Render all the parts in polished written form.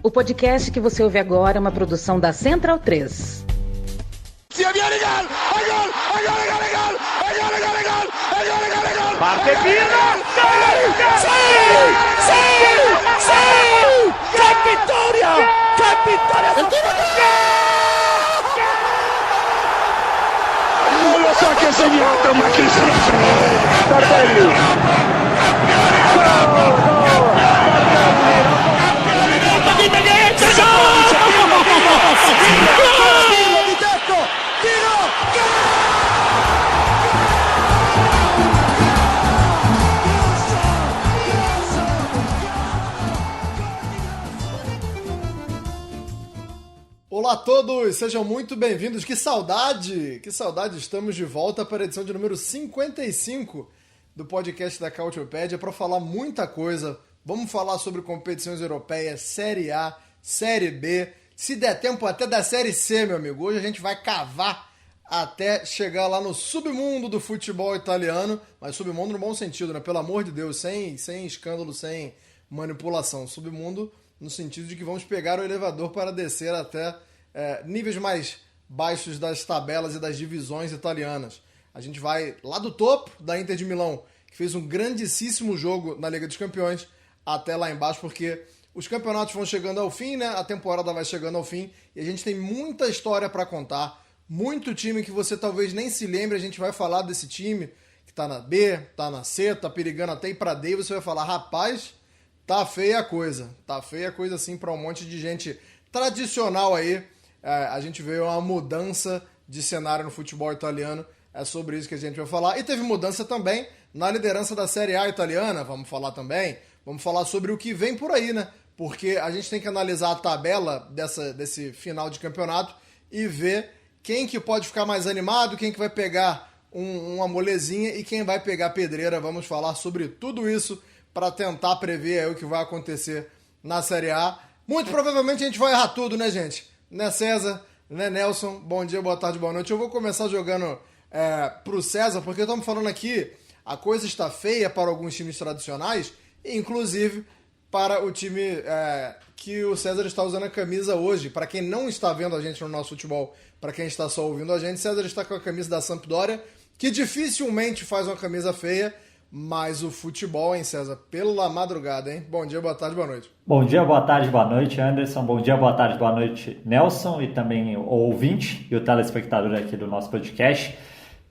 O podcast que você ouve agora é uma produção da Central 3. Parte Pino! ¡Qué victoria! ¡Qué victoria! Non lo so che ha segnato, ma chi se lo sa? Tardelli! Olá a todos, sejam muito bem-vindos. Que saudade, estamos de volta para a edição de número 55 do podcast da Cautiopédia para falar muita coisa. Vamos falar sobre competições europeias, Série A, Série B, se der tempo até da Série C, meu amigo. Hoje a gente vai cavar até chegar lá no submundo do futebol italiano, mas submundo no bom sentido, né? Pelo amor de Deus, sem escândalo, sem manipulação. Submundo no sentido de que vamos pegar o elevador para descer até níveis mais baixos das tabelas e das divisões italianas. A gente vai lá do topo da Inter de Milão, que fez um grandíssimo jogo na Liga dos Campeões, até lá embaixo, porque os campeonatos vão chegando ao fim, né? A temporada vai chegando ao fim e a gente tem muita história para contar, muito time que você talvez nem se lembre. A gente vai falar desse time que tá na B, tá na C, tá perigando até ir pra D, e você vai falar, rapaz, tá feia a coisa assim para um monte de gente tradicional aí. A gente vê uma mudança de cenário no futebol italiano, é sobre isso que a gente vai falar. E teve mudança também na liderança da Série A italiana, vamos falar também. Vamos falar sobre o que vem por aí, né? Porque a gente tem que analisar a tabela desse final de campeonato e ver quem que pode ficar mais animado, quem que vai pegar uma molezinha e quem vai pegar pedreira. Vamos falar sobre tudo isso para tentar prever aí o que vai acontecer na Série A. Muito provavelmente a gente vai errar tudo, né, gente? Né, César? Né, Nelson? Bom dia, boa tarde, boa noite. Eu vou começar jogando pro César, porque estamos falando aqui, a coisa está feia para alguns times tradicionais, inclusive para o time que o César está usando a camisa hoje. Para quem não está vendo a gente no nosso futebol, para quem está só ouvindo a gente, César está com a camisa da Sampdoria, que dificilmente faz uma camisa feia, mas o futebol, hein, César? Pela madrugada, hein? Bom dia, boa tarde, boa noite. Bom dia, boa tarde, boa noite, Anderson. Bom dia, boa tarde, boa noite, Nelson, e também o ouvinte e o telespectador aqui do nosso podcast.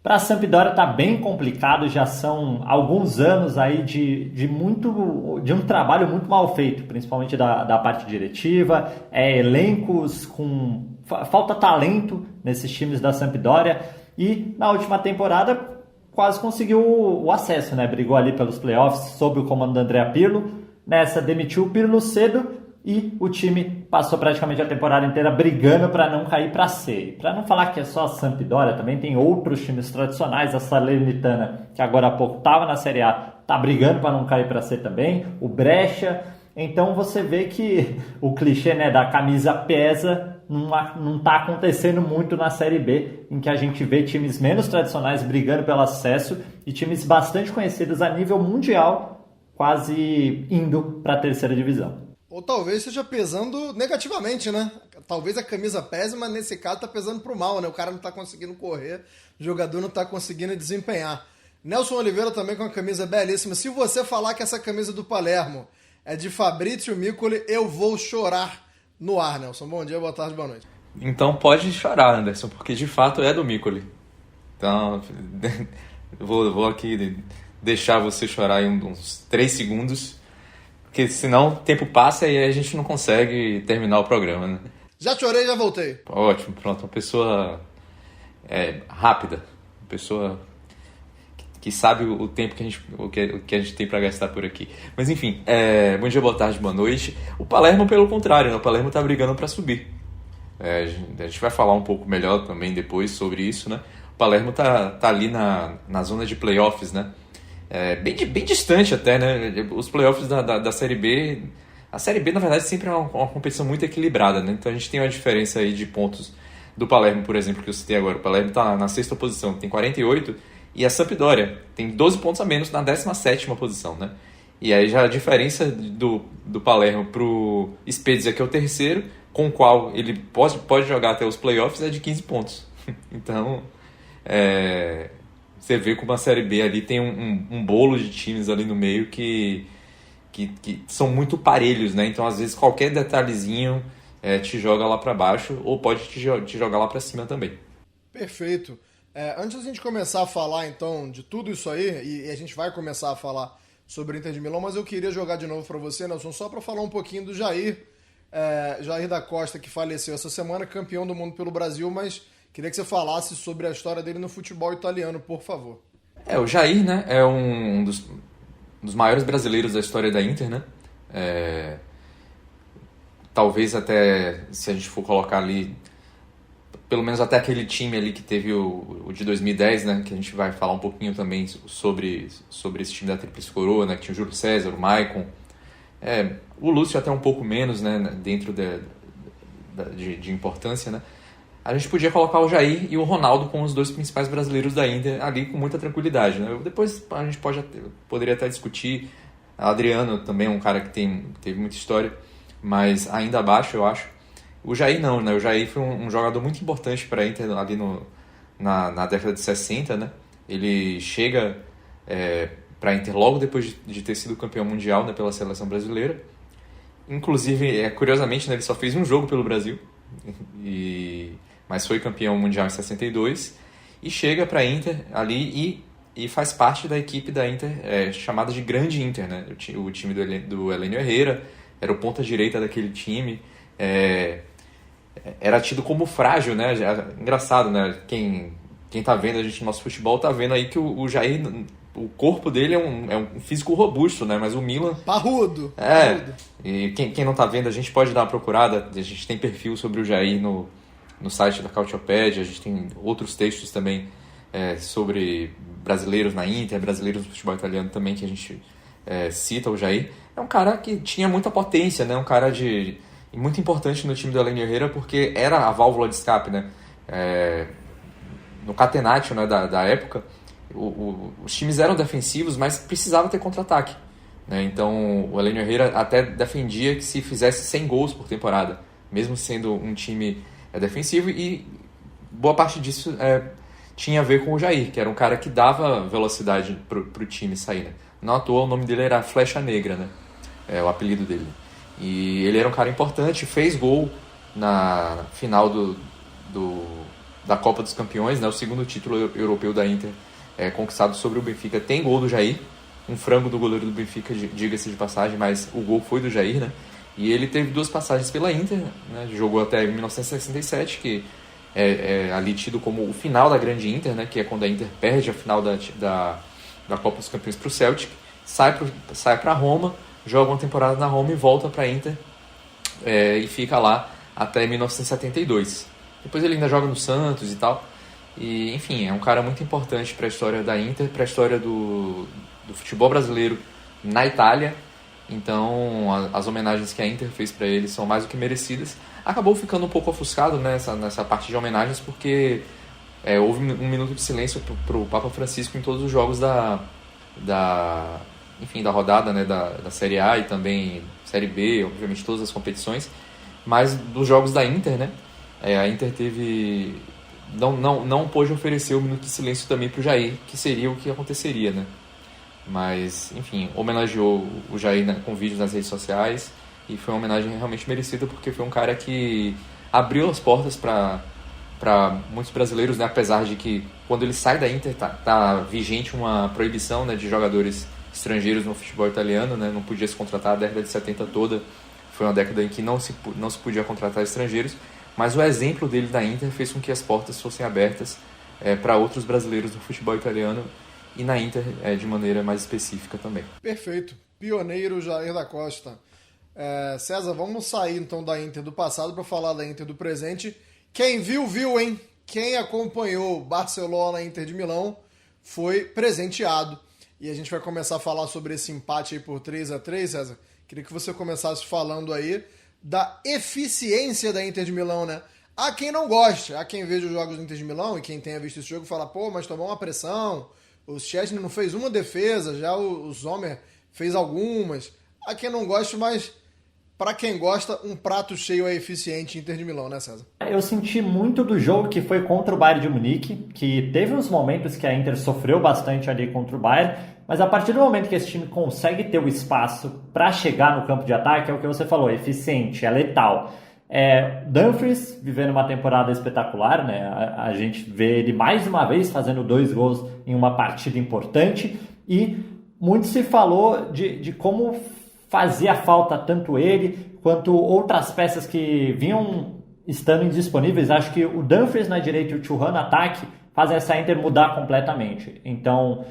Para a Sampdoria está bem complicado, já são alguns anos aí de um trabalho muito mal feito, principalmente da parte diretiva, elencos com... falta talento nesses times da Sampdoria, e na última temporada quase conseguiu o acesso, né? Brigou ali pelos playoffs sob o comando do Andrea Pirlo. Nessa demitiu o Pirlo cedo e o time passou praticamente a temporada inteira brigando para não cair para C. Para não falar que é só a Sampdoria, também tem outros times tradicionais. A Salernitana, que agora há pouco estava na Série A, está brigando para não cair para C também. O Brescia. Então você vê que o clichê, né, da camisa pesa não está acontecendo muito na Série B, em que a gente vê times menos tradicionais brigando pelo acesso e times bastante conhecidos a nível mundial quase indo para a terceira divisão. Ou talvez esteja pesando negativamente, né? Talvez a camisa pese, mas nesse caso está pesando pro mal, né? O cara não está conseguindo correr, o jogador não está conseguindo desempenhar. Nelson Oliveira também com a camisa belíssima. Se você falar que essa camisa do Palermo é de Fabrizio Miccoli, eu vou chorar no ar, Nelson. Bom dia, boa tarde, boa noite. Então pode chorar, Anderson, porque de fato é do Miccoli. Então, vou aqui deixar você chorar em uns 3 segundos, porque senão o tempo passa e a gente não consegue terminar o programa, né? Já chorei, já voltei. Ótimo, pronto. Uma pessoa rápida, uma pessoa que sabe o tempo que a gente tem para gastar por aqui. Mas enfim, bom dia, boa tarde, boa noite. O Palermo, pelo contrário, né? O Palermo está brigando para subir. A gente vai falar um pouco melhor também depois sobre isso, né? O Palermo tá ali na zona de playoffs, né? Bem distante até, né? Os playoffs da Série B... A Série B, na verdade, sempre é uma competição muito equilibrada, né? Então a gente tem uma diferença aí de pontos do Palermo, por exemplo, que eu citei agora. O Palermo está na 6ª posição, tem 48, e a Sampdoria tem 12 pontos a menos na 17ª posição, né? E aí já a diferença do Palermo pro Spezia, que é o terceiro, com o qual ele pode jogar até os playoffs, é de 15 pontos. Então, você vê como a Série B ali tem um bolo de times ali no meio que são muito parelhos, né? Então, às vezes, qualquer detalhezinho te joga lá para baixo ou pode te jogar lá para cima também. Perfeito. Antes da gente começar a falar, então, de tudo isso aí, e a gente vai começar a falar sobre o Inter de Milão, mas eu queria jogar de novo para você, Nelson, só para falar um pouquinho do Jair da Costa, que faleceu essa semana, campeão do mundo pelo Brasil, mas queria que você falasse sobre a história dele no futebol italiano, por favor. O Jair, né, é um dos maiores brasileiros da história da Inter, né? Talvez até, se a gente for colocar ali, pelo menos até aquele time ali que teve o de 2010, né? Que a gente vai falar um pouquinho também sobre esse time da Tríplice Coroa, né? Que tinha o Júlio César, o Maicon. O Lúcio até um pouco menos, né? Dentro de importância, né? A gente podia colocar o Jair e o Ronaldo como os dois principais brasileiros da Inter ali com muita tranquilidade, né? Depois a gente poderia até discutir. Adriano também é um cara que teve muita história, mas ainda abaixo, eu acho. O Jair não, né? O Jair foi um jogador muito importante para a Inter ali na década de 60, né? Ele chega para a Inter logo depois de ter sido campeão mundial, né, pela seleção brasileira. Inclusive, curiosamente, né, ele só fez um jogo pelo Brasil, mas foi campeão mundial em 62. E chega para a Inter ali e faz parte da equipe da Inter chamada de Grande Inter, né? O time do Helénio Herrera era o ponta-direita daquele time. Era tido como frágil, né? Engraçado, né? Quem tá vendo a gente no nosso futebol tá vendo aí que o Jair, o corpo dele é um físico robusto, né? Mas o Milan... Parrudo! E quem não tá vendo, a gente pode dar uma procurada. A gente tem perfil sobre o Jair no site da Cautiopédia. A gente tem outros textos também sobre brasileiros na Inter, brasileiros no futebol italiano também, que a gente cita o Jair. É um cara que tinha muita potência, né? Um cara muito importante no time do Helénio Herrera, porque era a válvula de escape, né? No catenaccio, né, da época, os times eram defensivos, mas precisava ter contra-ataque, né? Então o Helénio Herrera até defendia que se fizesse 100 gols por temporada, mesmo sendo um time defensivo, e boa parte disso tinha a ver com o Jair, que era um cara que dava velocidade pro time sair, né? Não à toa o nome dele era Flecha Negra, né? O apelido dele. E ele era um cara importante, fez gol na final da Copa dos Campeões, né? O segundo título europeu da Inter conquistado sobre o Benfica. Tem gol do Jair, um frango do goleiro do Benfica, diga-se de passagem, mas o gol foi do Jair, né? E ele teve 2 passagens pela Inter, né? Jogou até 1967, que é ali tido como o final da Grande Inter, né? Que é quando a Inter perde a final da Copa dos Campeões para o Celtic, sai para Roma, joga uma temporada na Roma e volta para a Inter e fica lá até 1972. Depois ele ainda joga no Santos e tal. E, enfim, é um cara muito importante para a história da Inter, para a história do futebol brasileiro na Itália. Então, as homenagens que a Inter fez para ele são mais do que merecidas. Acabou ficando um pouco ofuscado nessa parte de homenagens, porque houve um minuto de silêncio para o Papa Francisco em todos os jogos da rodada, né, da Série A e também Série B, obviamente todas as competições, mas dos jogos da Inter, né, a Inter não pôde oferecer o minuto de silêncio também para o Jair, que seria o que aconteceria, né, mas, enfim, homenageou o Jair com vídeos nas redes sociais, e foi uma homenagem realmente merecida, porque foi um cara que abriu as portas para muitos brasileiros, né, apesar de que quando ele sai da Inter tá vigente uma proibição, né, de jogadores estrangeiros no futebol italiano, né? Não podia se contratar. A década de 70 toda foi uma década em que não se podia contratar estrangeiros, mas o exemplo dele da Inter fez com que as portas fossem abertas para outros brasileiros no futebol italiano e na Inter de maneira mais específica também. Perfeito. Pioneiro Jair da Costa. César, vamos sair então da Inter do passado para falar da Inter do presente. Quem viu, hein? Quem acompanhou Barcelona e Inter de Milão foi presenteado. E a gente vai começar a falar sobre esse empate aí por 3-3, César. Queria que você começasse falando aí da eficiência da Inter de Milão, né? Há quem não goste, há quem veja os jogos do Inter de Milão e quem tenha visto esse jogo fala, mas tomou uma pressão, o Szczęsny não fez uma defesa, já o Sommer fez algumas. A quem não gosta, mas para quem gosta, um prato cheio é eficiente Inter de Milão, né, César? Eu senti muito do jogo que foi contra o Bayern de Munique, que teve uns momentos que a Inter sofreu bastante ali contra o Bayern, mas a partir do momento que esse time consegue ter o espaço para chegar no campo de ataque, é o que você falou, é eficiente, é letal. Dumfries vivendo uma temporada espetacular, né? A gente vê ele mais uma vez fazendo 2 gols em uma partida importante, e muito se falou de como fazia falta tanto ele quanto outras peças que vinham estando indisponíveis. Acho que o Dumfries na direita e o Thuram no ataque fazem essa Inter mudar completamente. Então,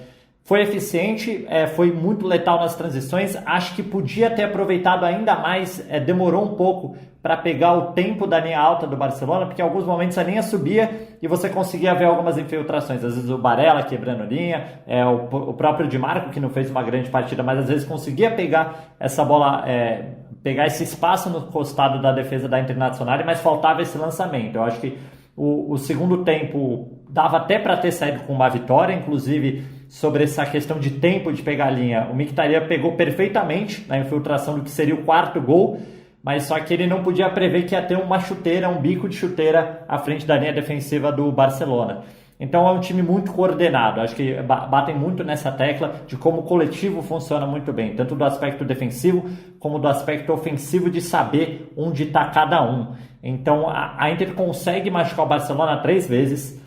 foi eficiente, foi muito letal nas transições. Acho que podia ter aproveitado ainda mais, demorou um pouco para pegar o tempo da linha alta do Barcelona, porque em alguns momentos a linha subia e você conseguia ver algumas infiltrações. Às vezes o Barella quebrando linha, o próprio Di Marco, que não fez uma grande partida, mas às vezes conseguia pegar essa bola, pegar esse espaço no costado da defesa da Internacional, mas faltava esse lançamento. Eu acho que o segundo tempo dava até para ter saído com uma vitória, inclusive sobre essa questão de tempo de pegar a linha. O Mkhitaryan pegou perfeitamente na infiltração do que seria o 4º gol, mas só que ele não podia prever que ia ter uma chuteira, um bico de chuteira à frente da linha defensiva do Barcelona. Então é um time muito coordenado. Acho que batem muito nessa tecla de como o coletivo funciona muito bem, tanto do aspecto defensivo como do aspecto ofensivo, de saber onde está cada um. Então a Inter consegue machucar o Barcelona 3 vezes.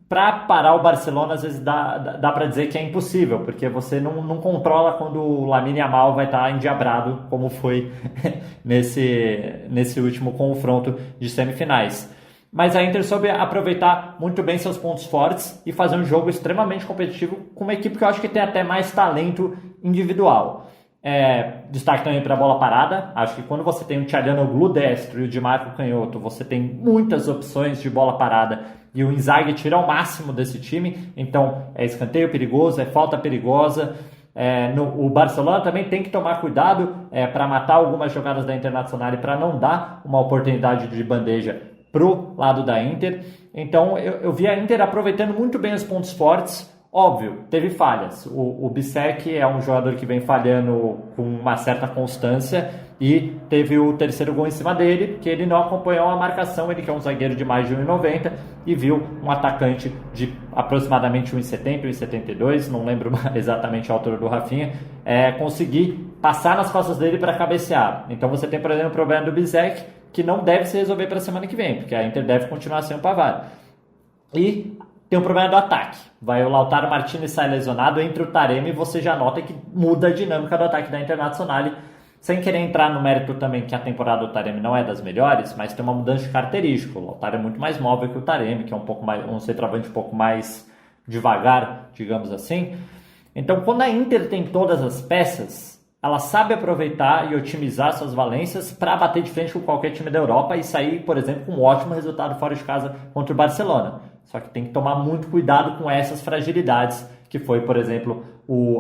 Para parar o Barcelona, às vezes dá para dizer que é impossível, porque você não controla quando o Lamine Yamal vai estar endiabrado, como foi nesse último confronto de semifinais. Mas a Inter soube aproveitar muito bem seus pontos fortes e fazer um jogo extremamente competitivo com uma equipe que eu acho que tem até mais talento individual. Destaque também para a bola parada. Acho que quando você tem o Çalhanoğlu destro e o Di Marco canhoto, você tem muitas opções de bola parada, e o Inzaghi tira o máximo desse time. Então é escanteio perigoso, é falta perigosa. O Barcelona também tem que tomar cuidado para matar algumas jogadas da Internacional e para não dar uma oportunidade de bandeja pro lado da Inter. Então eu vi a Inter aproveitando muito bem os pontos fortes. Óbvio, teve falhas. O Bissek é um jogador que vem falhando com uma certa constância, e teve o 3º gol em cima dele, que ele não acompanhou a marcação. Ele que é um zagueiro de mais de 1,90 e viu um atacante de aproximadamente 1,70, 1,72, não lembro exatamente a altura do Rafinha, conseguir passar nas costas dele para cabecear. Então você tem, por exemplo, o problema do Bissek, que não deve se resolver para a semana que vem, porque a Inter deve continuar sem o Pavard. E tem um problema do ataque. O Lautaro Martinez sai lesionado, entre o Taremi, e você já nota que muda a dinâmica do ataque da Internacional. Sem querer entrar no mérito também que a temporada do Taremi não é das melhores, mas tem uma mudança de característica. O Lautaro é muito mais móvel que o Taremi, que é um centroavante um pouco mais devagar, digamos assim. Então, quando a Inter tem todas as peças, ela sabe aproveitar e otimizar suas valências para bater de frente com qualquer time da Europa e sair, por exemplo, com um ótimo resultado fora de casa contra o Barcelona. Só que tem que tomar muito cuidado com essas fragilidades, que foi, por exemplo,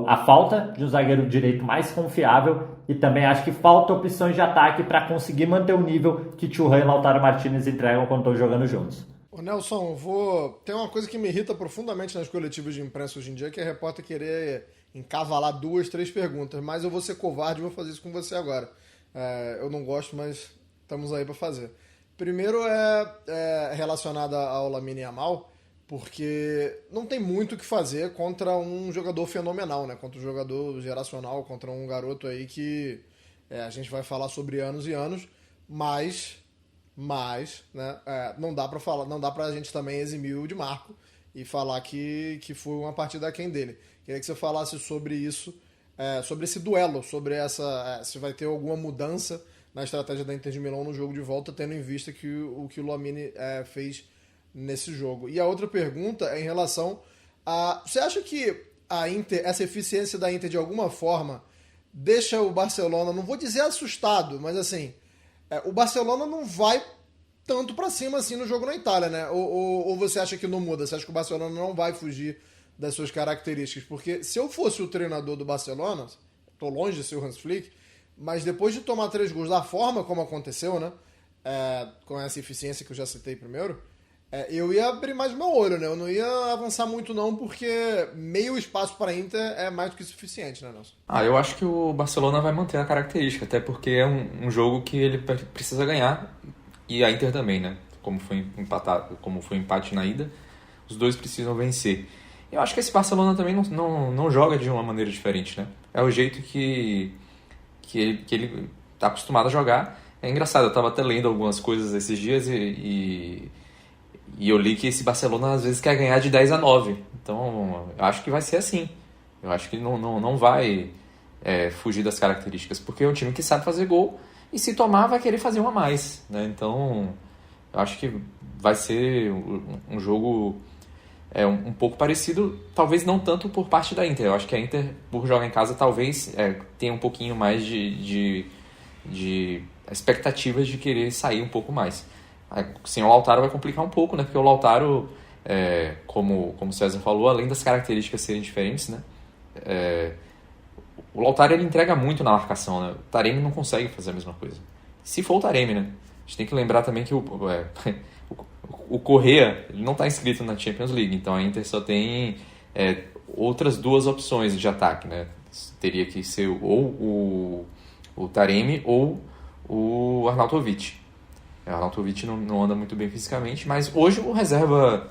a falta de um zagueiro direito mais confiável, e também acho que falta opções de ataque para conseguir manter o nível que Thuram e Lautaro Martinez entregam quando estão jogando juntos. Ô Nelson, tem uma coisa que me irrita profundamente nas coletivas de imprensa hoje em dia, que é repórter querer encavalar 2, 3 perguntas, mas eu vou ser covarde e vou fazer isso com você agora. Eu não gosto, mas estamos aí para fazer. Primeiro é relacionada ao Lamine Yamal, porque não tem muito o que fazer contra um jogador fenomenal, né? Contra um jogador geracional, contra um garoto aí que a gente vai falar sobre anos e anos, mas né, não dá pra gente também eximir o Di Marco e falar que foi uma partida aquém dele. Queria que você falasse sobre isso, sobre esse duelo, sobre se vai ter alguma mudança na estratégia da Inter de Milão no jogo de volta, tendo em vista que o Lamine fez nesse jogo. E a outra pergunta é em relação a... Você acha que a Inter, essa eficiência da Inter de alguma forma deixa o Barcelona, não vou dizer assustado, mas assim, o Barcelona não vai tanto pra cima assim no jogo na Itália, né? Ou você acha que não muda? Você acha que o Barcelona não vai fugir das suas características? Porque se eu fosse o treinador do Barcelona, tô longe de ser o Hans Flick, mas depois de tomar 3 gols da forma como aconteceu, né? Com essa eficiência que eu já citei primeiro, Eu ia abrir mais meu olho, né? Eu não ia avançar muito não, porque meio espaço para Inter é mais do que suficiente, né, Nelson? Eu acho que o Barcelona vai manter a característica, até porque é um jogo que ele precisa ganhar, e a Inter também, né? Como foi empate na ida, os dois precisam vencer. Eu acho que esse Barcelona também não joga de uma maneira diferente, né? É o jeito que ele está acostumado a jogar. É engraçado, eu estava até lendo algumas coisas esses dias e eu li que esse Barcelona às vezes quer ganhar de 10-9. Então, eu acho que vai ser assim. Eu acho que não vai fugir das características, porque é um time que sabe fazer gol e se tomar vai querer fazer um a mais, né? Então, eu acho que vai ser um jogo um pouco parecido, talvez não tanto por parte da Inter. Eu acho que a Inter, por jogar em casa, talvez tenha um pouquinho mais de expectativas de querer sair um pouco mais. Sim, o Lautaro vai complicar um pouco, né? Porque o Lautaro, como o César falou, além das características serem diferentes, né? O Lautaro ele entrega muito na marcação, né? O Taremi não consegue fazer a mesma coisa. Se for o Taremi, né? A gente tem que lembrar também que o Correa ele não está inscrito na Champions League, então a Inter só tem outras duas opções de ataque, né? Teria que ser ou o Taremi ou o Arnautovic. O Arnautovic não anda muito bem fisicamente, mas hoje o reserva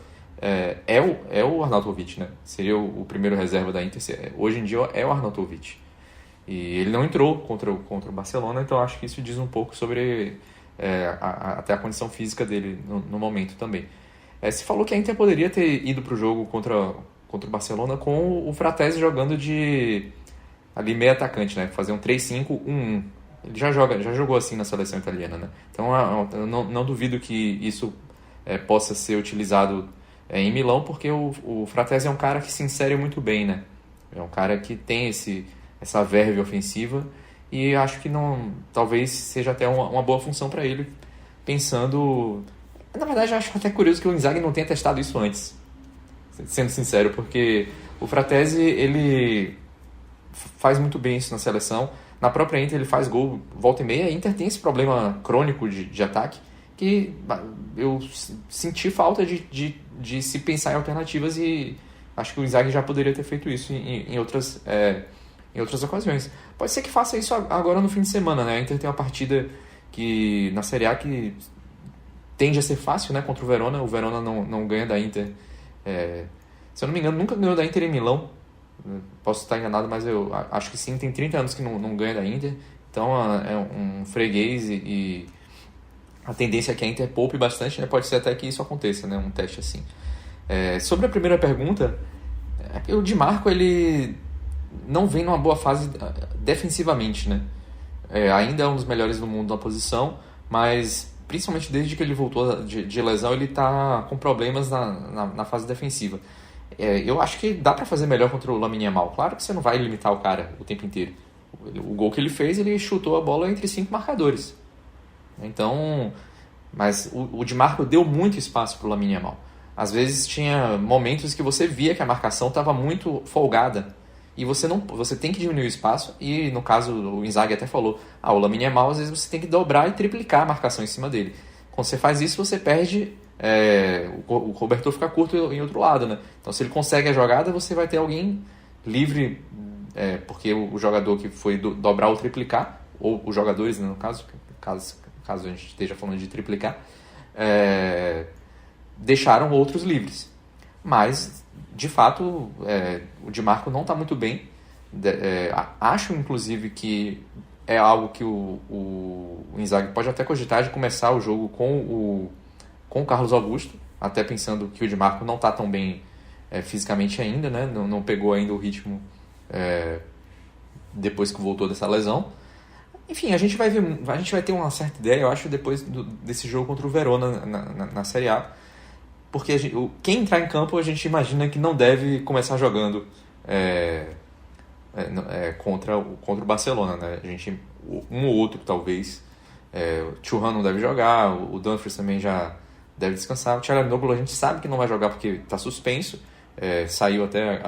é o Arnautovic, né? Seria o primeiro reserva da Inter. Hoje em dia é o Arnautovic. E ele não entrou contra o Barcelona, então acho que isso diz um pouco sobre até a condição física dele no momento também. Se falou que a Inter poderia ter ido para o jogo contra o Barcelona com o Fratesi jogando de ali meio atacante, né? Fazer um 3-5-1-1. Ele já jogou assim na seleção italiana, né? Então eu não duvido que isso possa ser utilizado em Milão, porque o Fratesi é um cara que se insere muito bem, né? É um cara que tem essa verve ofensiva e acho que talvez seja até uma boa função para ele, pensando... Na verdade, eu acho até curioso que o Inzaghi não tenha testado isso antes, sendo sincero, porque o Fratesi, ele faz muito bem isso na seleção. Na própria Inter ele faz gol volta e meia. A Inter tem esse problema crônico de ataque que eu senti falta de se pensar em alternativas e acho que o Inzaghi já poderia ter feito isso em outras ocasiões. Pode ser que faça isso agora no fim de semana, né? A Inter tem uma partida na Série A que tende a ser fácil, né? Contra o Verona. O Verona não ganha da Inter. Se eu não me engano, nunca ganhou da Inter em Milão. Posso estar enganado, mas eu acho que sim. Tem 30 anos que não ganha da Inter. Então é um freguês e a tendência é que a Inter poupe bastante, né? Pode ser até que isso aconteça, né? Um teste assim. Sobre a primeira pergunta, o Di Marco ele não vem numa boa fase defensivamente, né? Ainda é um dos melhores do mundo na posição, mas principalmente desde que ele voltou de lesão, ele está com problemas na fase defensiva. Eu acho que dá para fazer melhor contra o Lamine Yamal. Claro que você não vai limitar o cara o tempo inteiro. O gol que ele fez, ele chutou a bola entre 5 marcadores. Então, mas o Di Marco deu muito espaço para o Lamine Yamal. Às vezes tinha momentos que você via que a marcação estava muito folgada e você tem que diminuir o espaço. E no caso, o Inzaghi até falou, o Lamine Yamal às vezes você tem que dobrar e triplicar a marcação em cima dele. Quando você faz isso, você perde... o cobertor fica curto em outro lado, né? Então se ele consegue a jogada, você vai ter alguém livre, porque o jogador que foi dobrar ou triplicar, ou os jogadores, né, no caso a gente esteja falando de triplicar, deixaram outros livres. Mas de fato o Di Marco não está muito bem. Acho inclusive que é algo que o Inzaghi pode até cogitar de começar o jogo com o Carlos Augusto, até pensando que o Di Marco não está tão bem fisicamente ainda, né? Não pegou ainda o ritmo depois que voltou dessa lesão. Enfim, a gente vai ter uma certa ideia, eu acho, depois desse jogo contra o Verona na Série A, porque quem entrar em campo a gente imagina que não deve começar jogando contra o Barcelona, né? Um ou outro talvez. O Thuram não deve jogar, o Dumfries também já deve descansar. O Çalhanoğlu a gente sabe que não vai jogar porque está suspenso, saiu até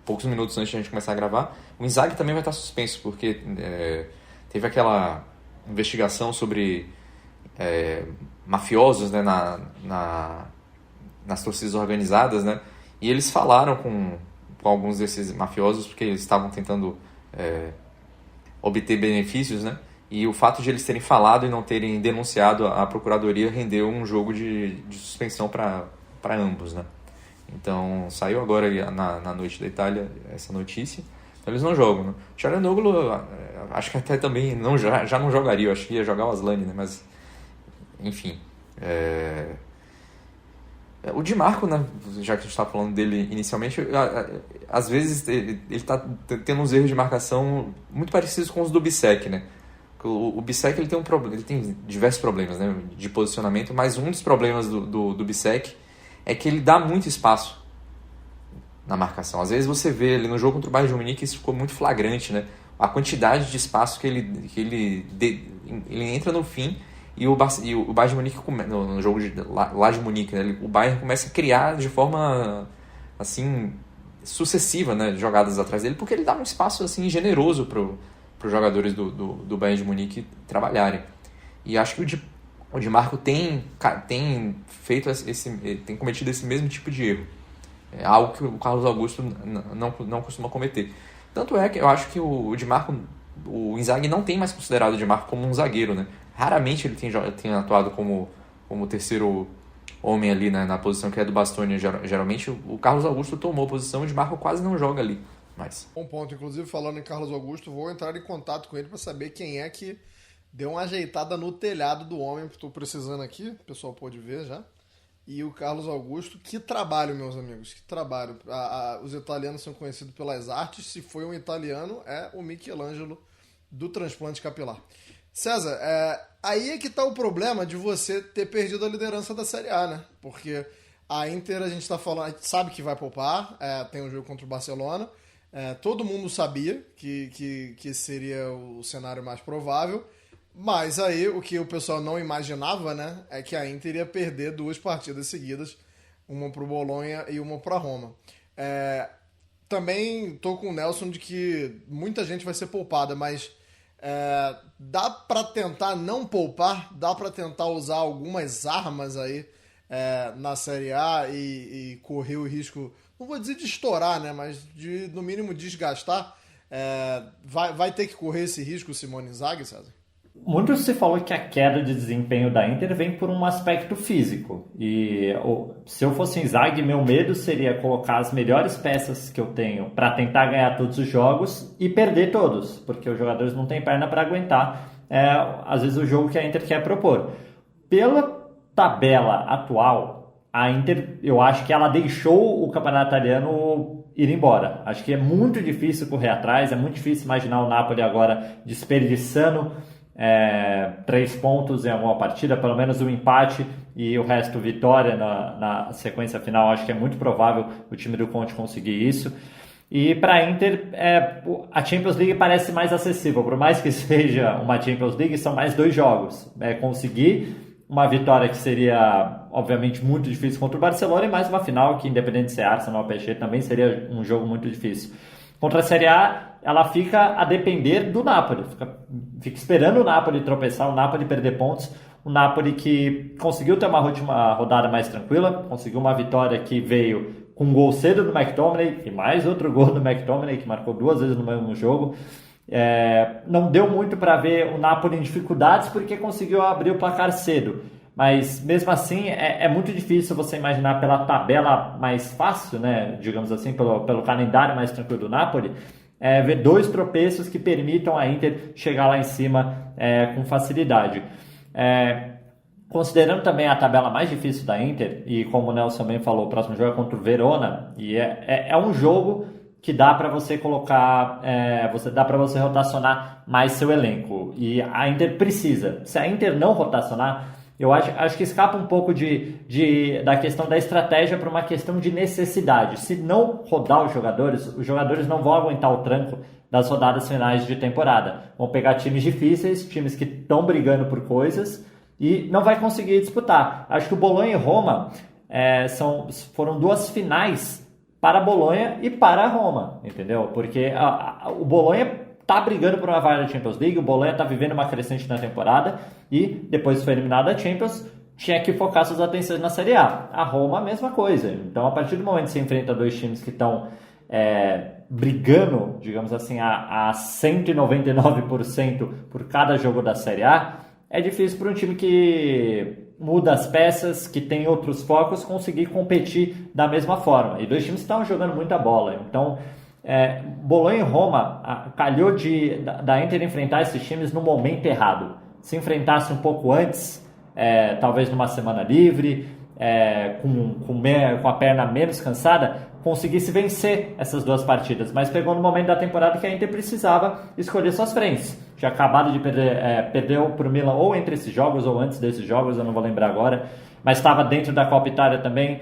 poucos minutos antes de a gente começar a gravar. O Inzaghi também vai estar suspenso porque teve aquela investigação sobre mafiosos, né, nas torcidas organizadas, né? E eles falaram com alguns desses mafiosos porque eles estavam tentando obter benefícios, né? E o fato de eles terem falado e não terem denunciado a procuradoria rendeu um jogo de suspensão para ambos, né? Então saiu agora na noite da Itália essa notícia. Então eles não jogam, né? Çalhanoğlu, acho que até também já não jogaria, eu acho que ia jogar o Asllani, né? Mas enfim, o Di Marco, né, já que a gente estava falando dele inicialmente, às vezes ele está tendo uns erros de marcação muito parecidos com os do Bissek, né? O Bissek ele tem um problema, ele tem diversos problemas, né, de posicionamento, mas um dos problemas do Bissek é que ele dá muito espaço na marcação. Às vezes você vê ali no jogo contra o Bayern de Munique, isso ficou muito flagrante, né? A quantidade de espaço que ele entra no fim. E o Bayern de Munique, no jogo lá de Munique, né, o Bayern começa a criar de forma assim, sucessiva, né, jogadas atrás dele, porque ele dá um espaço assim, generoso para os jogadores do Bayern de Munique trabalharem. E acho que o Di Marco tem feito tem cometido esse mesmo tipo de erro. É algo que o Carlos Augusto não costuma cometer. Tanto é que eu acho que o Di Marco, o Inzaghi não tem mais considerado o Di Marco como um zagueiro, né? Raramente ele tem atuado como terceiro homem ali, né, na posição que é do Bastoni. Geralmente o Carlos Augusto tomou a posição e o Di Marco quase não joga ali. Mas... Bom ponto. Inclusive, falando em Carlos Augusto, vou entrar em contato com ele para saber quem é que deu uma ajeitada no telhado do homem. Estou precisando aqui, o pessoal pode ver já. E o Carlos Augusto, que trabalho, meus amigos, que trabalho. Os italianos são conhecidos pelas artes. Se foi um italiano, é o Michelangelo do transplante capilar. César, aí é que tá o problema de você ter perdido a liderança da Série A, né? Porque a Inter, a gente tá falando, a gente sabe que vai poupar, tem um jogo contra o Barcelona, todo mundo sabia que seria o cenário mais provável, mas aí o que o pessoal não imaginava, né, é que a Inter ia perder 2 partidas seguidas, uma pro Bolonha e uma pra Roma. Também tô com o Nelson de que muita gente vai ser poupada, mas... dá para tentar não poupar, dá para tentar usar algumas armas aí na Série A e correr o risco, não vou dizer de estourar, né, mas de no mínimo desgastar. Vai ter que correr esse risco o Simone Inzaghi, César? Muito se falou que a queda de desempenho da Inter vem por um aspecto físico. E se eu fosse Inzaghi, meu medo seria colocar as melhores peças que eu tenho para tentar ganhar todos os jogos e perder todos, porque os jogadores não têm perna para aguentar, às vezes, o jogo que a Inter quer propor. Pela tabela atual, a Inter, eu acho que ela deixou o campeonato italiano ir embora. Acho que é muito difícil correr atrás, é muito difícil imaginar o Napoli agora desperdiçando 3 pontos em alguma partida, pelo menos um empate e o resto vitória na sequência final. Acho que é muito provável o time do Conte conseguir isso. E para a Inter, a Champions League parece mais acessível, por mais que seja uma Champions League, são mais 2 jogos. Conseguir uma vitória que seria obviamente muito difícil contra o Barcelona e mais uma final que, independente de ser Arsenal ou PSG, também seria um jogo muito difícil. Contra a Série A, ela fica a depender do Napoli. Fica esperando o Napoli tropeçar, o Napoli perder pontos. O Napoli que conseguiu ter uma última rodada mais tranquila, conseguiu uma vitória que veio com um gol cedo do McTominay e mais outro gol do McTominay, que marcou 2 vezes no mesmo jogo. Não deu muito para ver o Napoli em dificuldades porque conseguiu abrir o placar cedo. Mas mesmo assim é muito difícil você imaginar pela tabela mais fácil, né, digamos assim, pelo calendário mais tranquilo do Napoli, ver 2 tropeços que permitam a Inter chegar lá em cima com facilidade. Considerando também a tabela mais difícil da Inter, e como o Nelson também falou, o próximo jogo é contra o Verona, e é um jogo que dá para você colocar, dá para você rotacionar mais seu elenco, e a Inter precisa. Se a Inter não rotacionar, eu acho que escapa um pouco da questão da estratégia para uma questão de necessidade. Se não rodar os jogadores não vão aguentar o tranco das rodadas finais de temporada. Vão pegar times difíceis, times que estão brigando por coisas e não vai conseguir disputar. Acho que o Bolonha e Roma foram 2 finais para a Bolonha e para a Roma, entendeu? Porque o Bolonha tá brigando por uma vaga da Champions League, o Bolonha tá vivendo uma crescente na temporada e depois foi eliminado da Champions, tinha que focar suas atenções na Série A. A Roma, a mesma coisa. Então, a partir do momento que você enfrenta dois times que estão brigando, digamos assim, a 199% por cada jogo da Série A, é difícil para um time que muda as peças, que tem outros focos, conseguir competir da mesma forma. E dois times estavam jogando muita bola. Então, Bolonha e Roma calhou da Inter enfrentar esses times no momento errado. Se enfrentasse um pouco antes, talvez numa semana livre, com a perna menos cansada, conseguisse vencer essas duas partidas, mas pegou no momento da temporada que a Inter precisava escolher suas frentes. Tinha acabado de perdeu para o Milan ou entre esses jogos ou antes desses jogos, eu não vou lembrar agora, mas estava dentro da Copa Itália também,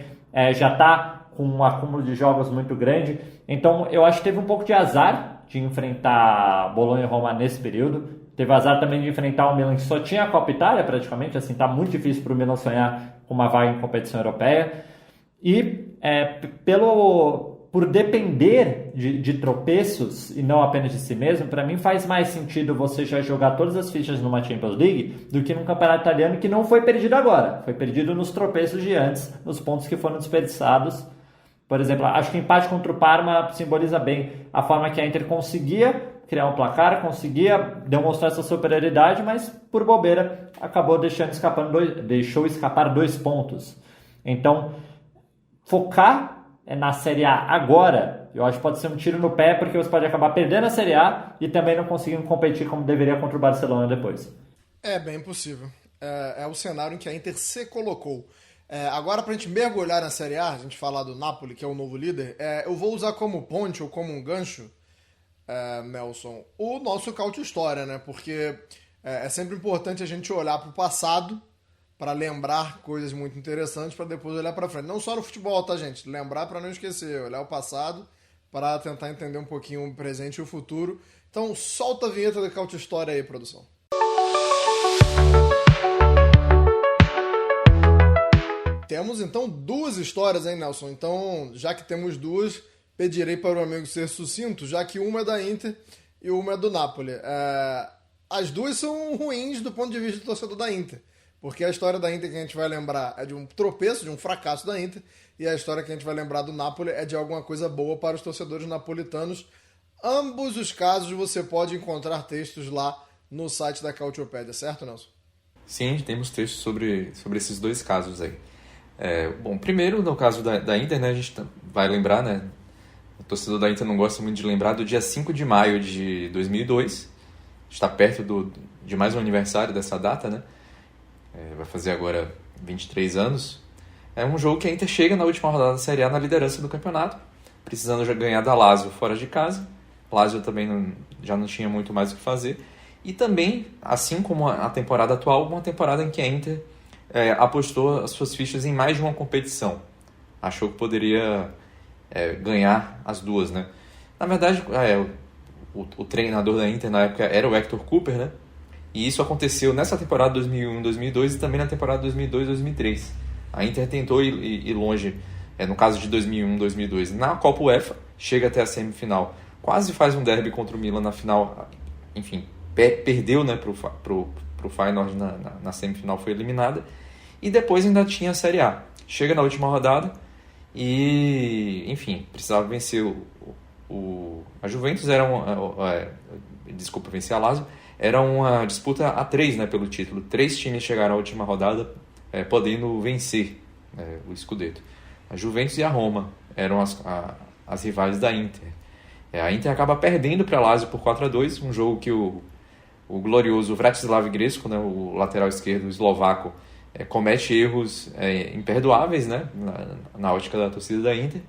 já está com um acúmulo de jogos muito grande. Então eu acho que teve um pouco de azar de enfrentar Bolonha e Roma nesse período. Teve azar também de enfrentar o Milan, que só tinha a Copa Itália praticamente, assim, tá muito difícil para o Milan sonhar com uma vaga em competição europeia. E por depender de tropeços e não apenas de si mesmo, para mim faz mais sentido você já jogar todas as fichas numa Champions League do que num campeonato italiano que não foi perdido agora. Foi perdido nos tropeços de antes, nos pontos que foram desperdiçados. Por exemplo, acho que o empate contra o Parma simboliza bem a forma que a Inter conseguia criar um placar, conseguia demonstrar essa superioridade, mas por bobeira acabou deixou escapar 2 pontos. Então, focar na Série A agora, eu acho que pode ser um tiro no pé, porque você pode acabar perdendo a Série A e também não conseguindo competir como deveria contra o Barcelona depois. É bem possível. É o cenário em que a Inter se colocou. Agora, para a gente mergulhar na Série A, a gente falar do Napoli, que é o novo líder, eu vou usar como ponte ou como um gancho, Nelson, o nosso Cautio História, né? Porque é sempre importante a gente olhar para o passado para lembrar coisas muito interessantes para depois olhar para frente. Não só no futebol, tá, gente? Lembrar para não esquecer, olhar o passado para tentar entender um pouquinho o presente e o futuro. Então, solta a vinheta do Cautio História aí, produção. Temos, então, 2 histórias, hein, Nelson? Então, já que temos 2, pedirei para o amigo ser sucinto, já que uma é da Inter e uma é do Napoli. As 2 são ruins do ponto de vista do torcedor da Inter, porque a história da Inter que a gente vai lembrar é de um tropeço, de um fracasso da Inter, e a história que a gente vai lembrar do Napoli é de alguma coisa boa para os torcedores napolitanos. Ambos os casos você pode encontrar textos lá no site da Cautiopédia, certo, Nelson? Sim, temos textos sobre esses 2 casos aí. Bom, primeiro, no caso da Inter, né, a gente vai lembrar, né, o torcedor da Inter não gosta muito de lembrar do dia 5 de maio de 2002, está perto de mais um aniversário dessa data, né? Vai fazer agora 23 anos. É um jogo que a Inter chega na última rodada da Série A na liderança do campeonato, precisando já ganhar da Lazio fora de casa. Lazio também já não tinha muito mais o que fazer. E também, assim como a temporada atual, uma temporada em que a Inter apostou as suas fichas em mais de uma competição. Achou que poderia ganhar as 2, né? Na verdade, o treinador da Inter na época era o Hector Cooper, né? E isso aconteceu nessa temporada 2001-2002 e também na temporada 2002-2003. A Inter tentou ir longe, no caso de 2001-2002, na Copa UEFA, chega até a semifinal. Quase faz um derby contra o Milan na final. Enfim, perdeu, né, pro Feyenoord na semifinal, foi eliminada. E depois ainda tinha a Série A. Chega na última rodada e, enfim, precisava vencer a Juventus, vencer a Lazio. Era uma disputa a 3, né, pelo título. 3 times chegaram à última rodada podendo vencer o Scudetto. A Juventus e a Roma eram as rivais da Inter. A Inter acaba perdendo para a Lazio por 4-2, um jogo que o glorioso Vratislav Grečko, né, o lateral esquerdo eslovaco, comete erros imperdoáveis, né, na ótica da torcida da Inter,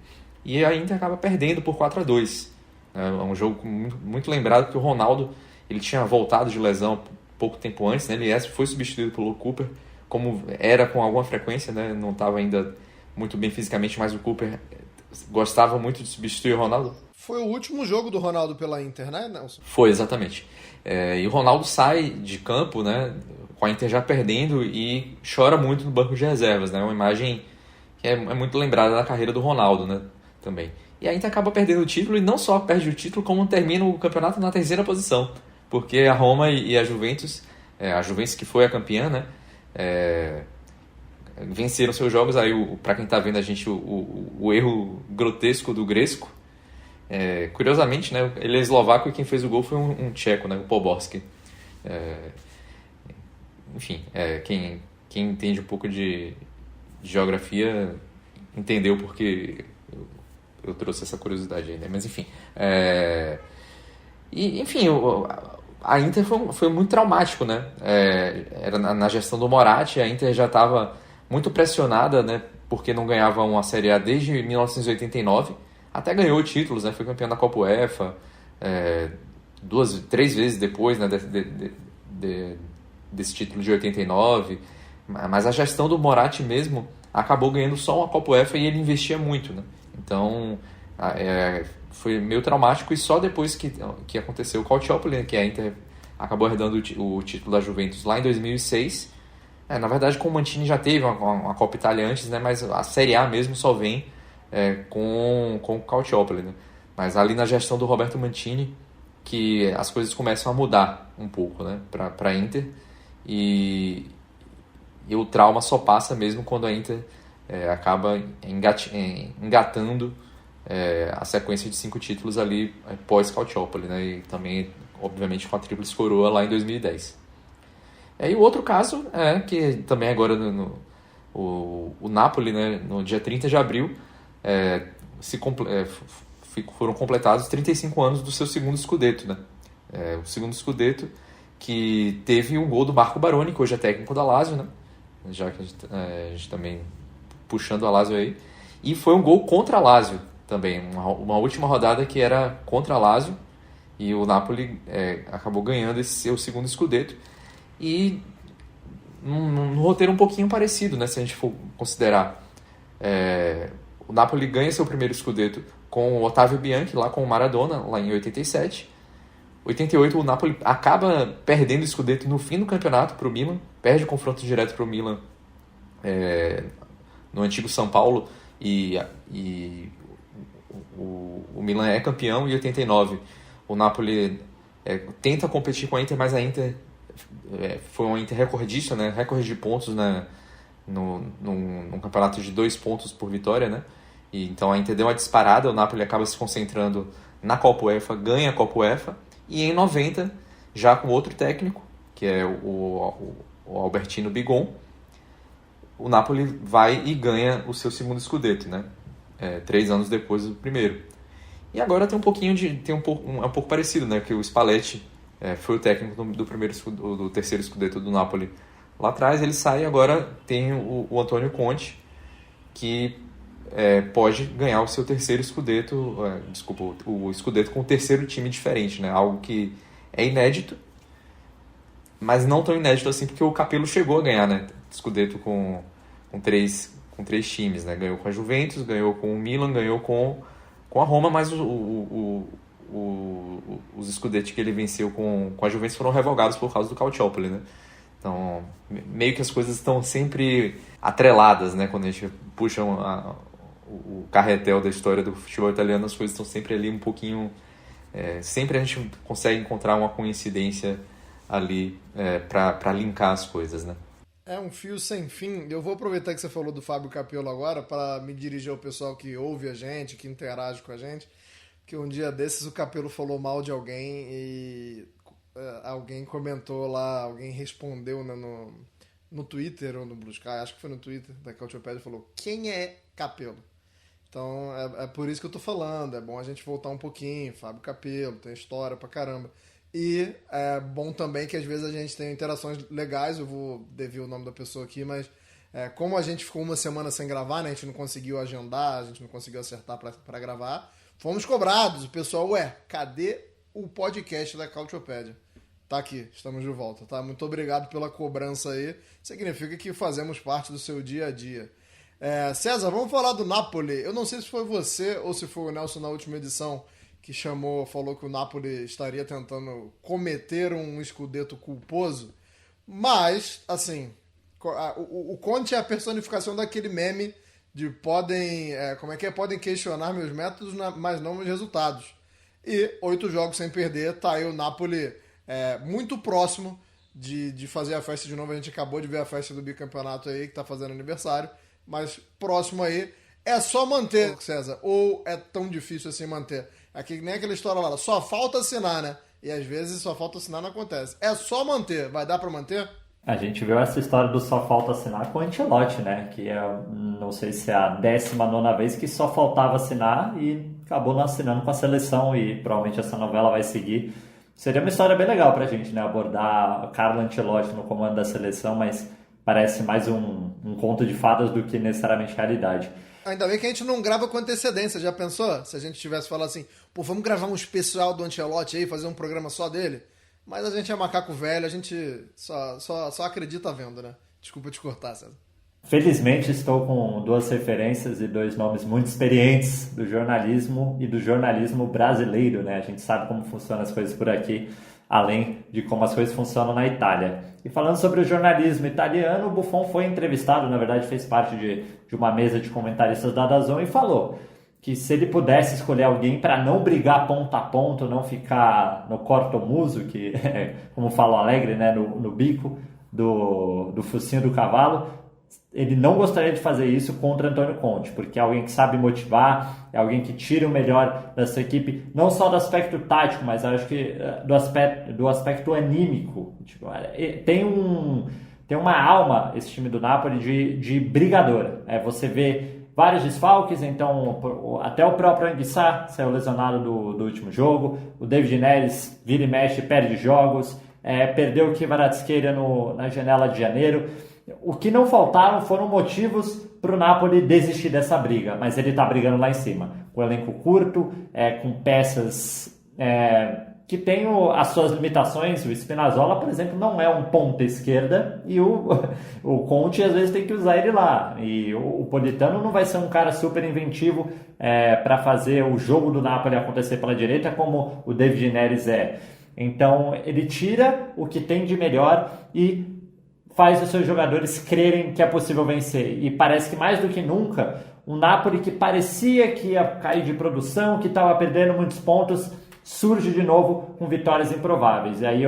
e a Inter acaba perdendo por 4-2. É um jogo muito, muito lembrado, porque o Ronaldo ele tinha voltado de lesão pouco tempo antes, né? Ele foi substituído pelo Cooper, como era com alguma frequência, né? Não estava ainda muito bem fisicamente, mas o Cooper gostava muito de substituir o Ronaldo. Foi o último jogo do Ronaldo pela Inter, né, Nelson? Foi, exatamente. E o Ronaldo sai de campo, né, com a Inter já perdendo e chora muito no banco de reservas, né? Uma imagem que é muito lembrada da carreira do Ronaldo, né, também. E a Inter acaba perdendo o título, e não só perde o título, como termina o campeonato na terceira posição. Porque a Roma e a Juventus que foi a campeã, né, venceram seus jogos. Aí, para quem está vendo a gente, o erro grotesco do Gresco. Curiosamente, né, ele é eslovaco e quem fez o gol foi um tcheco, né, o Poborski. Enfim, quem entende um pouco de geografia entendeu porque eu trouxe essa curiosidade aí, né? Mas enfim. A Inter foi muito traumático, né? Era na gestão do Moratti, a Inter já estava muito pressionada, né? Porque não ganhava uma Série A desde 1989. Até ganhou títulos, né? Foi campeão da Copa UEFA, 3 vezes depois, né? Desse título de 89. Mas a gestão do Moratti mesmo acabou ganhando só uma Copa UEFA e ele investia muito, né? Então, foi meio traumático, e só depois que aconteceu o Calciopoli, que a Inter acabou herdando o título da Juventus lá em 2006. Na verdade, com o Mantini já teve uma Copa Itália antes, né? Mas a Série A mesmo só vem com o Calciopoli, né? Mas ali na gestão do Roberto Mantini que as coisas começam a mudar um pouco, né? Para a Inter, e o trauma só passa mesmo quando a Inter acaba engatando a sequência de 5 títulos ali pós-Calciopoli, né? E também, obviamente, com a Tríplice Coroa lá em 2010. E o outro caso que também agora o Napoli, né, no dia 30 de abril, foram completados 35 anos do seu segundo scudetto, né? O segundo scudetto, que teve um gol do Marco Baroni, que hoje é técnico da Lazio, né? Já que a gente também puxando a Lazio aí. E foi um gol contra a Lazio também, uma última rodada que era contra a Lazio, e o Napoli acabou ganhando esse seu segundo scudetto. E num roteiro um pouquinho parecido, né? Se a gente for considerar, o Napoli ganha seu primeiro scudetto com o Ottavio Bianchi, lá com o Maradona, lá em 87. 88, o Napoli acaba perdendo o scudetto no fim do campeonato para o Milan, perde o confronto direto para o Milan no antigo São Paulo, e o Milan é campeão. Em 89, o Napoli tenta competir com a Inter, mas a Inter foi uma Inter recordista, né? Recorde de pontos, né? Num campeonato de 2 pontos por vitória, né? E então a Inter deu uma disparada, o Napoli acaba se concentrando na Copa UEFA, ganha a Copa UEFA, e em 90, já com outro técnico, que é o Albertino Bigon, o Napoli vai e ganha o seu segundo scudetto, né? 3 anos depois do primeiro. E agora tem um pouco parecido, né? Que o Spalletti foi o técnico do terceiro scudetto do Napoli lá atrás. Ele sai e agora tem o Antônio Conte, que pode ganhar o seu terceiro scudetto, o scudetto com o terceiro time diferente, né? Algo que é inédito, mas não tão inédito assim, porque o Capello chegou a ganhar, né? Scudetto com três times, né? Ganhou com a Juventus, ganhou com o Milan, ganhou com a Roma, mas os scudetti que ele venceu com a Juventus foram revogados por causa do Calciopoli, né? Então, meio que as coisas estão sempre atreladas, né? Quando a gente puxa o carretel da história do futebol italiano, as coisas estão sempre ali um pouquinho... sempre a gente consegue encontrar uma coincidência ali para linkar as coisas, né? É um fio sem fim. Eu vou aproveitar que você falou do Fábio Capello agora para me dirigir ao pessoal que ouve a gente, que interage com a gente, que um dia desses o Capello falou mal de alguém e alguém comentou lá, alguém respondeu, né, no Twitter ou no Blue Sky, acho que foi no Twitter da Calciopédia, falou: quem é Capello? Então é por isso que eu tô falando, é bom a gente voltar um pouquinho. Fábio Capello tem história pra caramba. E é bom também que às vezes a gente tem interações legais. Eu vou devir o nome da pessoa aqui, mas como a gente ficou uma semana sem gravar, né, a gente não conseguiu agendar, a gente não conseguiu acertar pra gravar, fomos cobrados. O pessoal, cadê o podcast da Calciopédia? Tá aqui, estamos de volta, tá? Muito obrigado pela cobrança aí. Significa que fazemos parte do seu dia a dia. César, vamos falar do Napoli. Eu não sei se foi você ou se foi o Nelson na última edição que falou que o Napoli estaria tentando cometer um scudetto culposo, mas, assim, o Conte é a personificação daquele meme podem questionar meus métodos, mas não meus resultados. E 8 jogos sem perder, tá aí o Napoli muito próximo de fazer a festa de novo. A gente acabou de ver a festa do bicampeonato aí, que tá fazendo aniversário, mas próximo aí. É só manter, César, ou é tão difícil assim manter? Nem aquela história lá, só falta assinar, né? E às vezes só falta assinar não acontece. É só manter, vai dar pra manter? A gente viu essa história do só falta assinar com o Ancelotti, né? Que não sei se é a 19ª vez que só faltava assinar e acabou não assinando com a seleção, e provavelmente essa novela vai seguir. Seria uma história bem legal pra gente, né? Abordar Carlo Ancelotti no comando da seleção, mas parece mais um conto de fadas do que necessariamente realidade. Ainda bem que a gente não grava com antecedência, já pensou? Se a gente tivesse falado assim, vamos gravar um especial do Ancelotti aí, fazer um programa só dele. Mas a gente é macaco velho, a gente só acredita vendo, né? Desculpa te cortar, César. Felizmente estou com 2 referências e 2 nomes muito experientes do jornalismo e do jornalismo brasileiro, né? A gente sabe como funcionam as coisas por aqui, além de como as coisas funcionam na Itália. E falando sobre o jornalismo italiano, o Buffon foi entrevistado, na verdade fez parte de uma mesa de comentaristas da DAZN e falou que se ele pudesse escolher alguém para não brigar ponto a ponto, não ficar no cortomuso, que é, como fala o Alegre, né, no bico do focinho do cavalo, ele não gostaria de fazer isso contra Antônio Conte, porque é alguém que sabe motivar, é alguém que tira o melhor dessa equipe, não só do aspecto tático, mas acho que do aspecto anímico. Tipo, tem uma alma, esse time do Napoli, de brigador. Você vê vários desfalques, então até o próprio Anguissa saiu lesionado do último jogo, o David Neres vira e mexe, perde jogos, perdeu o Kvaratskhelia na janela de janeiro. O que não faltaram foram motivos para o Napoli desistir dessa briga, mas ele está brigando lá em cima, com elenco curto, com peças que têm as suas limitações. O Spinazzola, por exemplo, não é um ponta esquerda e o Conte às vezes tem que usar ele lá, e o Politano não vai ser um cara super inventivo para fazer o jogo do Napoli acontecer pela direita como o David Neres é. Então ele tira o que tem de melhor e faz os seus jogadores crerem que é possível vencer. E parece que mais do que nunca, um Napoli que parecia que ia cair de produção, que estava perdendo muitos pontos, surge de novo com vitórias improváveis. E aí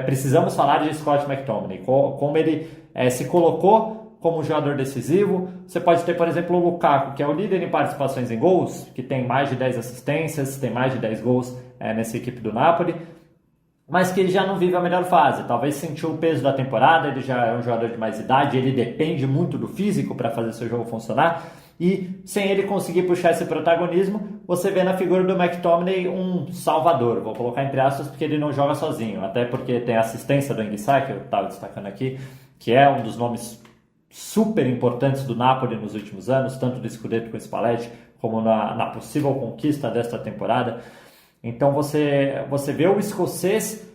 precisamos falar de Scott McTominay, como ele se colocou como um jogador decisivo. Você pode ter, por exemplo, o Lukaku, que é o líder em participações em gols, que tem mais de 10 assistências, tem mais de 10 gols nessa equipe do Napoli, mas que ele já não vive a melhor fase. Talvez sentiu o peso da temporada, ele já é um jogador de mais idade, ele depende muito do físico para fazer seu jogo funcionar, e sem ele conseguir puxar esse protagonismo, você vê na figura do McTominay um salvador, vou colocar entre aspas, porque ele não joga sozinho, até porque tem a assistência do Anguissa, que eu estava destacando aqui, que é um dos nomes super importantes do Napoli nos últimos anos, tanto do Scudetto com o Spalletti, como na possível conquista desta temporada. Então você vê o escocês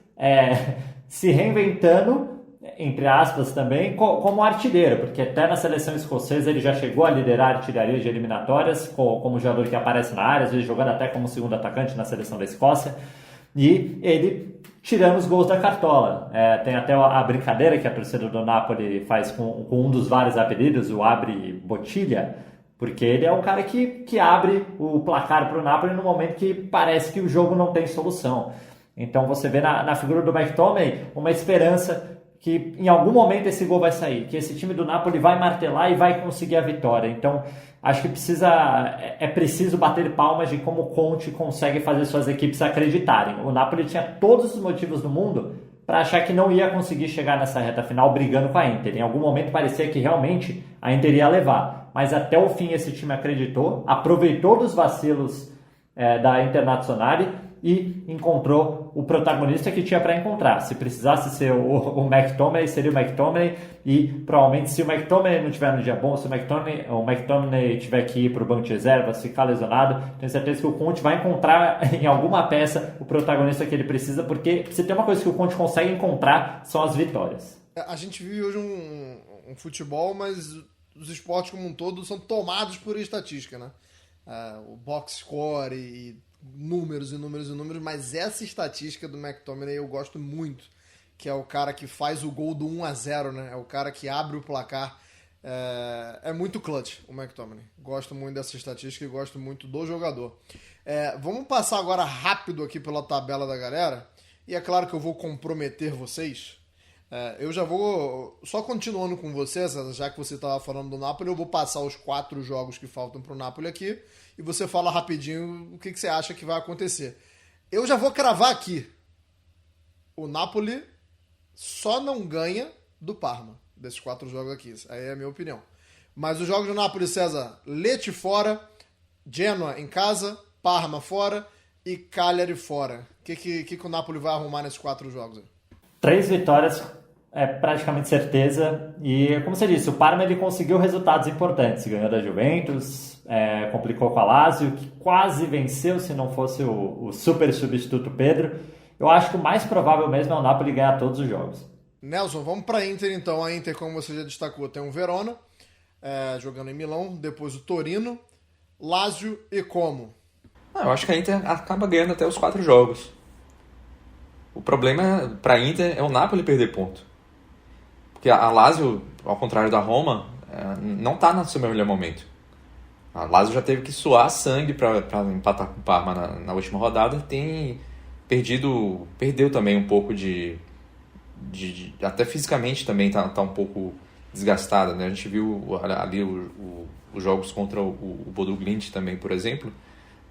se reinventando, entre aspas também, como artilheiro, porque até na seleção escocesa ele já chegou a liderar artilharia de eliminatórias, como jogador que aparece na área, às vezes jogando até como segundo atacante na seleção da Escócia, e ele tirando os gols da cartola. Tem até a brincadeira que a torcida do Napoli faz com um dos vários apelidos, o Abre Bottiglia, porque ele é o cara que abre o placar para o Napoli no momento que parece que o jogo não tem solução. Então você vê na figura do McTominay uma esperança que em algum momento esse gol vai sair, que esse time do Napoli vai martelar e vai conseguir a vitória. Então acho que é preciso bater palmas de como o Conte consegue fazer suas equipes acreditarem. O Napoli tinha todos os motivos do mundo para achar que não ia conseguir chegar nessa reta final brigando com a Inter. Em algum momento parecia que realmente a Inter ia levar, mas até o fim esse time acreditou, aproveitou dos vacilos da Internazionale e encontrou o protagonista que tinha para encontrar. Se precisasse ser o McTominay, seria o McTominay, e provavelmente se o McTominay não estiver no dia bom, se o McTominay tiver que ir para o banco de reservas, ficar lesionado, tenho certeza que o Conte vai encontrar em alguma peça o protagonista que ele precisa, porque se tem uma coisa que o Conte consegue encontrar, são as vitórias. A gente vive hoje um futebol, mas os esportes como um todo são tomados por estatística, né? O box score e números, mas essa estatística do McTominay eu gosto muito, que é o cara que faz o gol do 1-0, né? É o cara que abre o placar É muito clutch o McTominay. Gosto muito dessa estatística e gosto muito do jogador. Vamos passar agora rápido aqui pela tabela da galera. E é claro que eu vou comprometer vocês. Eu já vou, só continuando com você, já que você estava falando do Napoli, eu vou passar os 4 jogos que faltam para o Napoli aqui e você fala rapidinho o que você acha que vai acontecer. Eu já vou cravar aqui. O Napoli só não ganha do Parma, desses 4 jogos aqui. Aí é a minha opinião. Mas os jogos do Napoli, César, Lecce fora, Genoa em casa, Parma fora e Cagliari fora. O que o Napoli vai arrumar nesses 4 jogos aí? 3 vitórias é praticamente certeza. E, como você disse, o Parma ele conseguiu resultados importantes. Ganhou da Juventus, complicou com a Lazio, que quase venceu se não fosse o super substituto Pedro. Eu acho que o mais provável mesmo é o Napoli ganhar todos os jogos. Nelson, vamos para a Inter então. A Inter, como você já destacou, tem o Verona, jogando em Milão, depois o Torino, Lazio e Como. Eu acho que a Inter acaba ganhando até os 4 jogos. O problema para a Inter é o Napoli perder ponto. Porque a Lazio, ao contrário da Roma, não está no seu melhor momento. A Lazio já teve que suar sangue para empatar com o Parma na última rodada. Perdeu também um pouco até fisicamente também tá um pouco desgastada, né? A gente viu ali os jogos contra o Bodo Glimt também, por exemplo.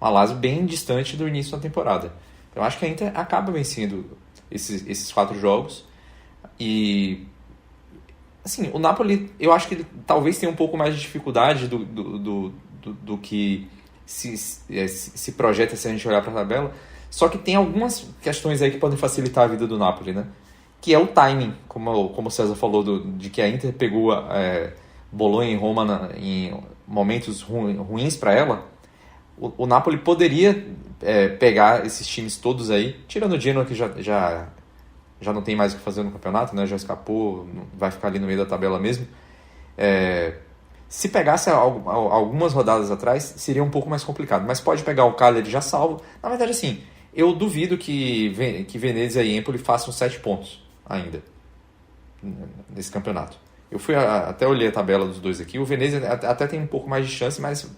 Uma Lazio bem distante do início da temporada. Eu acho que a Inter acaba vencendo esses 4 jogos. E, assim, o Napoli, eu acho que ele talvez tenha um pouco mais de dificuldade do que se projeta se a gente olhar para a tabela. Só que tem algumas questões aí que podem facilitar a vida do Napoli, né? Que é o timing, como o César falou, de que a Inter pegou Bolonha em Roma em momentos ruins para ela. O Napoli poderia pegar esses times todos aí, tirando o Genoa, que já não tem mais o que fazer no campeonato, né? Já escapou, vai ficar ali no meio da tabela mesmo. Se pegasse algumas rodadas atrás, seria um pouco mais complicado. Mas pode pegar o Cagliari já salvo. Na verdade, assim, eu duvido que Venezia e Empoli façam 7 pontos ainda nesse campeonato. Eu até olhei a tabela dos dois aqui. O Venezia até tem um pouco mais de chance, mas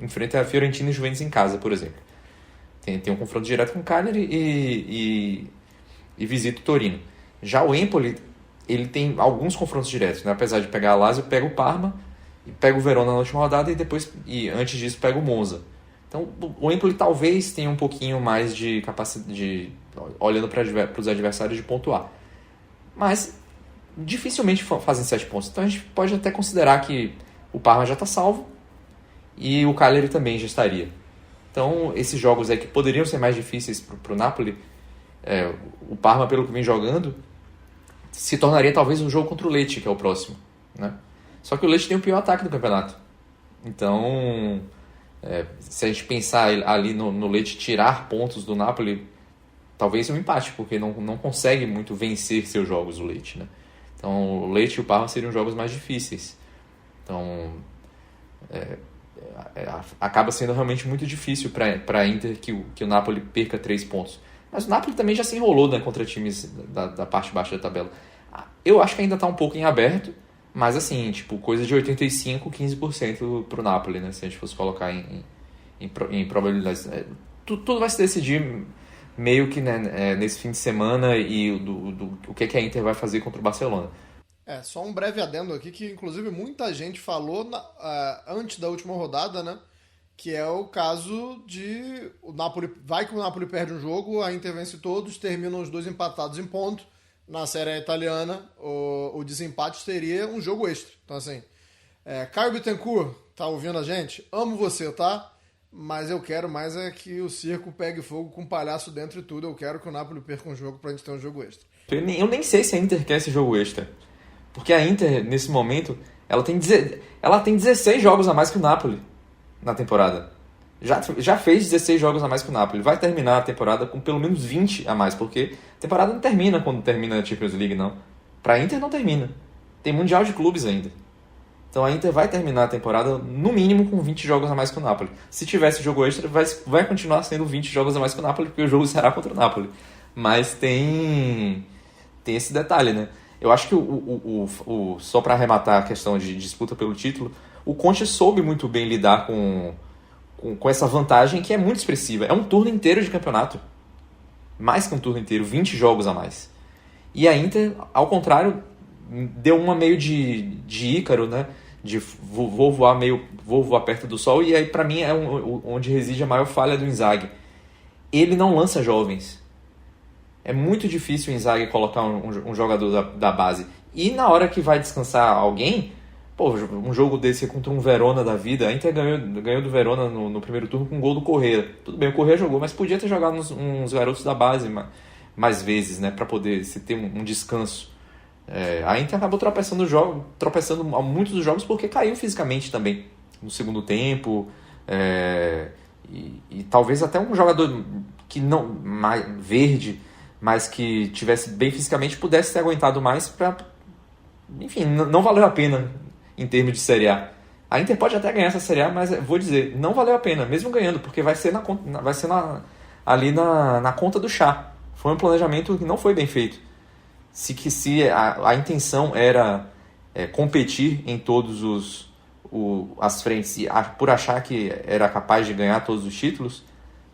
enfrenta a Fiorentina e Juventus em casa, por exemplo. Tem um confronto direto com o Cagliari e visita o Torino. Já o Empoli, ele tem alguns confrontos diretos, né? Apesar de pegar a Lazio, pega o Parma, e pega o Verona na última rodada e antes disso pega o Monza. Então o Empoli talvez tenha um pouquinho mais de capacidade, olhando para os adversários, de pontuar. Mas dificilmente fazem 7 pontos. Então a gente pode até considerar que o Parma já está salvo e o Cagliari também já estaria. Então esses jogos aí que poderiam ser mais difíceis para o Napoli, o Parma, pelo que vem jogando, se tornaria talvez um jogo contra o Lecce, que é o próximo, né? Só que o Lecce tem o pior ataque do campeonato. Então, se a gente pensar ali no Lecce tirar pontos do Napoli, talvez um empate, porque não consegue muito vencer seus jogos o Lecce, né? Então o Lecce e o Parma seriam jogos mais difíceis. Então acaba sendo realmente muito difícil para a Inter que o Napoli perca 3 pontos. Mas o Napoli também já se enrolou, né, contra times da parte baixa da tabela. Eu acho que ainda está um pouco em aberto, mas assim, tipo, coisa de 85%, 15% para o Napoli, né, se a gente fosse colocar em probabilidades. Tudo vai se decidir meio que, né, nesse fim de semana e o que a Inter vai fazer contra o Barcelona. Só um breve adendo aqui, que inclusive muita gente falou antes da última rodada, né? Que é o caso de o Napoli. Vai que o Napoli perde um jogo, a Inter vence todos, terminam os 2 empatados em ponto. Na Série italiana, o desempate seria um jogo extra. Então, assim, Caio Bittencourt, tá ouvindo a gente? Amo você, tá? Mas eu quero mais que o circo pegue fogo com palhaço dentro e tudo. Eu quero que o Napoli perca um jogo pra gente ter um jogo extra. Eu nem sei se a Inter quer esse jogo extra. Porque a Inter, nesse momento, ela tem 16 jogos a mais que o Napoli na temporada. Já fez 16 jogos a mais que o Napoli. Vai terminar a temporada com pelo menos 20 a mais, porque a temporada não termina quando termina a Champions League, não. Pra Inter não termina. Tem Mundial de Clubes ainda. Então a Inter vai terminar a temporada, no mínimo, com 20 jogos a mais que o Napoli. Se tivesse jogo extra, vai continuar sendo 20 jogos a mais que o Napoli, porque o jogo será contra o Napoli. Mas tem esse detalhe, né? Eu acho que só para arrematar a questão de disputa pelo título, o Conte soube muito bem lidar com essa vantagem que é muito expressiva. É um turno inteiro de campeonato. Mais que um turno inteiro, 20 jogos a mais. E a Inter, ao contrário, deu uma meio de Ícaro, né? De vou voar perto do sol. E aí, para mim, é onde reside a maior falha do Inzaghi. Ele não lança jovens. É muito difícil o Inzaghi colocar um jogador da base. E na hora que vai descansar alguém, um jogo desse contra um Verona da vida, a Inter ganhou do Verona no primeiro turno com um gol do Correa. Tudo bem, o Correa jogou, mas podia ter jogado uns garotos da base mais vezes, né, para poder se ter um descanso. A Inter acabou tropeçando a muitos dos jogos porque caiu fisicamente também no segundo tempo. E talvez até um jogador que não mais verde, mas que tivesse bem fisicamente, pudesse ter aguentado mais para... Enfim, não valeu a pena em termos de Série A. A Inter pode até ganhar essa Série A, mas vou dizer, não valeu a pena, mesmo ganhando, porque vai ser ali na conta do chá. Foi um planejamento que não foi bem feito. Se a intenção era competir em todos as frentes e por achar que era capaz de ganhar todos os títulos,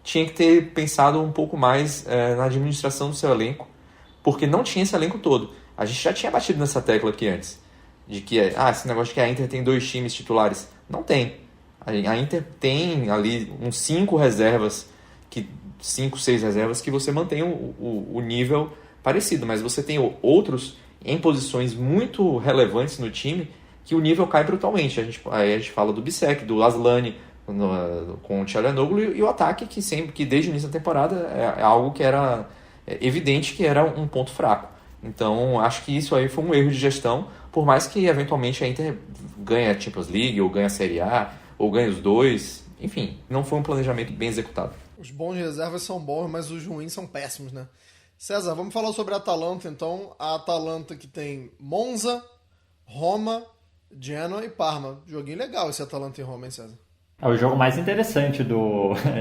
tinha que ter pensado um pouco mais na administração do seu elenco, porque não tinha esse elenco todo. A gente já tinha batido nessa tecla aqui antes, de que esse negócio de que a Inter tem 2 times titulares. Não tem. A Inter tem ali uns 5 reservas, 5, 6 reservas, que você mantém o nível parecido, mas você tem outros em posições muito relevantes no time que o nível cai brutalmente. Aí a gente fala do Bissek, do Aslani, com o Çalhanoğlu, e o ataque que desde o início da temporada é algo que era evidente que era um ponto fraco. Então acho que isso aí foi um erro de gestão, por mais que eventualmente a Inter ganhe a Champions League, ou ganhe a Série A, ou ganhe os 2, enfim, não foi um planejamento bem executado. Os bons reservas são bons, mas os ruins são péssimos, né? César, vamos falar sobre a Atalanta então. A Atalanta que tem Monza, Roma, Genoa e Parma. Joguinho legal esse Atalanta e Roma, hein, César? É o jogo mais interessante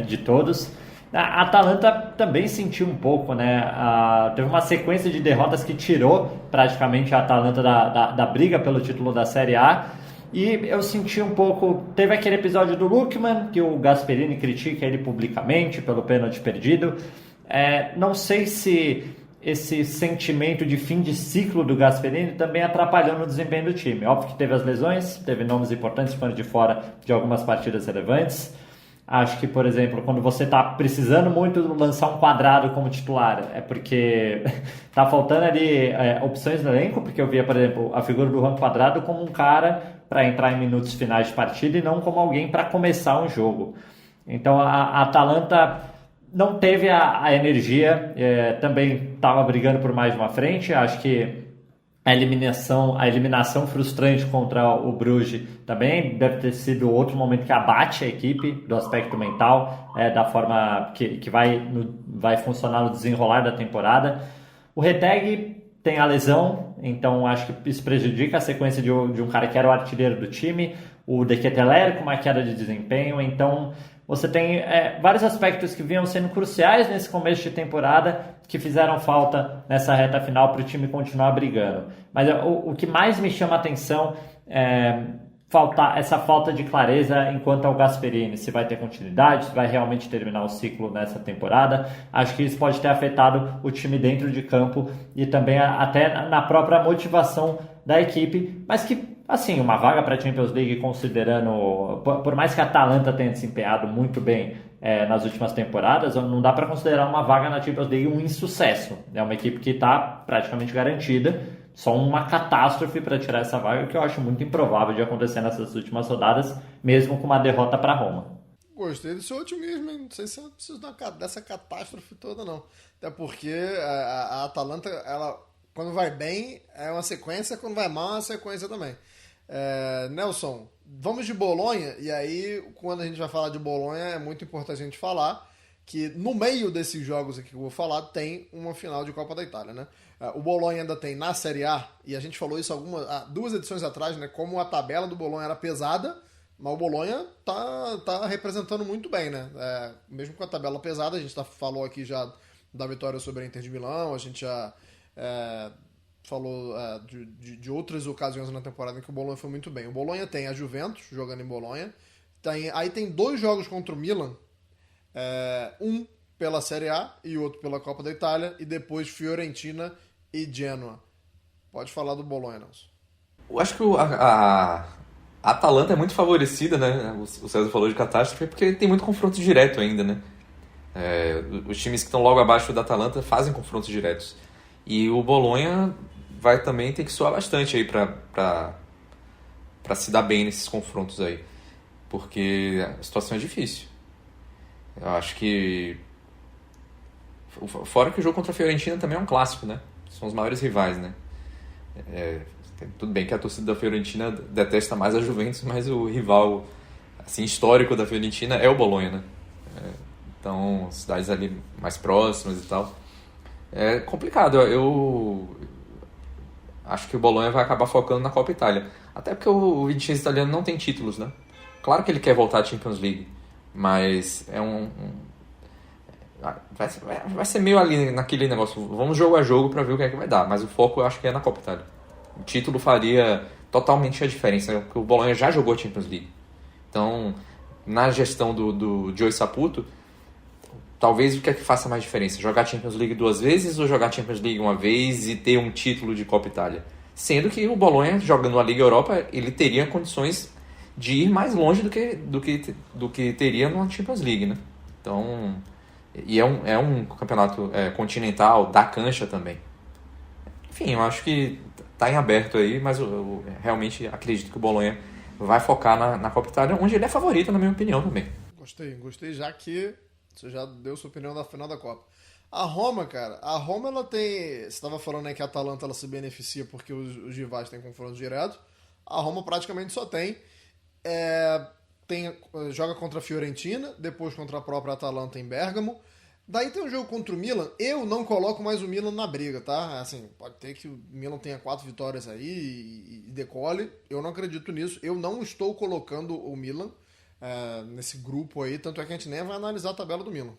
de todos. A Atalanta também sentiu um pouco, né? Teve uma sequência de derrotas que tirou praticamente a Atalanta da briga pelo título da Série A. E eu senti um pouco... Teve aquele episódio do Lookman, que o Gasperini critica ele publicamente pelo pênalti perdido. Não sei se esse sentimento de fim de ciclo do Gasperini também atrapalhou no desempenho do time. Óbvio que teve as lesões, teve nomes importantes ficando de fora de algumas partidas relevantes. Acho que, por exemplo, quando você está precisando muito lançar um Quadrado como titular, é porque está faltando ali opções no elenco, porque eu via, por exemplo, a figura do Juan Quadrado como um cara para entrar em minutos finais de partida e não como alguém para começar um jogo. Então a Atalanta não teve a energia, também estava brigando por mais uma frente. Acho que a eliminação frustrante contra o Bruges também deve ter sido outro momento que abate a equipe do aspecto mental, da forma que vai funcionar no desenrolar da temporada. O Retegui tem a lesão, então acho que isso prejudica a sequência de um cara que era o artilheiro do time. O De Ketelaere com uma queda de desempenho, então você tem vários aspectos que vinham sendo cruciais nesse começo de temporada que fizeram falta nessa reta final para o time continuar brigando. Mas o que mais me chama a atenção é essa falta de clareza enquanto ao Gasperini, se vai ter continuidade, se vai realmente terminar o ciclo nessa temporada. Acho que isso pode ter afetado o time dentro de campo e também até na própria motivação da equipe, mas que, assim, uma vaga para a Champions League, considerando, por mais que a Atalanta tenha desempenhado muito bem nas últimas temporadas, não dá para considerar uma vaga na Champions League um insucesso. É uma equipe que está praticamente garantida, só uma catástrofe para tirar essa vaga, que eu acho muito improvável de acontecer nessas últimas rodadas, mesmo com uma derrota para Roma. Gostei do seu otimismo, hein? Não sei se eu preciso dessa catástrofe toda, não. Até porque a Atalanta, ela, quando vai bem, é uma sequência, quando vai mal, é uma sequência também. Nelson, vamos de Bolonha, e aí, quando a gente vai falar de Bolonha, é muito importante a gente falar que no meio desses jogos aqui que eu vou falar, tem uma final de Copa da Itália, né? O Bolonha ainda tem na Série A, e a gente falou isso 2 edições atrás, né? Como a tabela do Bolonha era pesada, mas o Bolonha tá representando muito bem, né? Mesmo com a tabela pesada, a gente falou aqui já da vitória sobre a Inter de Milão, a gente já falou de outras ocasiões na temporada em que o Bolonha foi muito bem. O Bolonha tem a Juventus jogando em Bolonha, aí tem 2 jogos contra o Milan, um pela Série A e outro pela Copa da Itália, e depois Fiorentina e Genoa. Pode falar do Bolonha, Nelson. Eu acho que a Atalanta é muito favorecida, né? O César falou de catástrofe, porque tem muito confronto direto ainda, né? Os times que estão logo abaixo da Atalanta fazem confrontos diretos. E o Bolonha vai também ter que suar bastante aí para se dar bem nesses confrontos aí. Porque a situação é difícil. Eu acho que... Fora que o jogo contra a Fiorentina também é um clássico, né? São os maiores rivais, né? Tudo bem que a torcida da Fiorentina detesta mais a Juventus, mas o rival assim, histórico da Fiorentina é o Bolonha, né? Então, cidades ali mais próximas e tal. É complicado. Eu acho que o Bolonha vai acabar focando na Copa Itália. Até porque o Vincenzo italiano não tem títulos, né? Claro que ele quer voltar à Champions League, mas vai ser meio ali naquele negócio. Vamos jogo a jogo para ver o que é que vai dar. Mas o foco eu acho que é na Copa Itália. O título faria totalmente a diferença, né? Porque o Bolonha já jogou a Champions League. Então, na gestão do Joe Saputo, talvez o que é que faça mais diferença? Jogar a Champions League 2 vezes ou jogar a Champions League uma vez e ter um título de Copa Itália? Sendo que o Bolonha, jogando a Liga Europa, ele teria condições de ir mais longe do que teria na Champions League, né? Então, e é um campeonato continental, da cancha também. Enfim, eu acho que está em aberto aí, mas eu realmente acredito que o Bolonha vai focar na Copa Itália, onde ele é favorito, na minha opinião, também. Gostei, já que você já deu sua opinião da final da Copa. A Roma, cara, ela tem... Você estava falando aí que a Atalanta ela se beneficia porque os rivais têm confronto direto. A Roma praticamente só joga contra a Fiorentina, depois contra a própria Atalanta em Bérgamo. Daí tem um jogo contra o Milan. Eu não coloco mais o Milan na briga, tá? Assim, pode ter que o Milan tenha 4 vitórias aí e decole. Eu não acredito nisso. Eu não estou colocando o Milan nesse grupo aí. Tanto é que a gente nem vai analisar a tabela do Milan.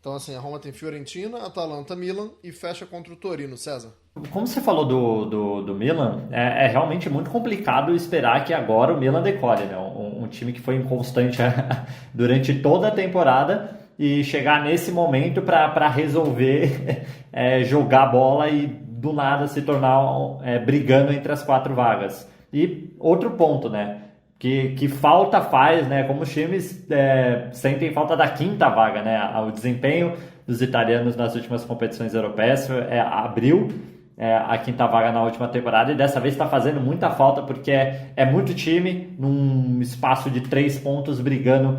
Então, assim, a Roma tem Fiorentina, Atalanta, Milan e fecha contra o Torino. César? Como você falou do Milan, é realmente muito complicado esperar que agora o Milan decole, né? Um time que foi inconstante durante toda a temporada e chegar nesse momento para resolver jogar bola e do nada se tornar brigando entre as 4 vagas. E outro ponto, né? Que falta faz, né? Como os times sentem falta da 5ª vaga, né? O desempenho dos italianos nas últimas competições europeias abriu a 5ª vaga na última temporada e dessa vez está fazendo muita falta porque é muito time num espaço de 3 pontos brigando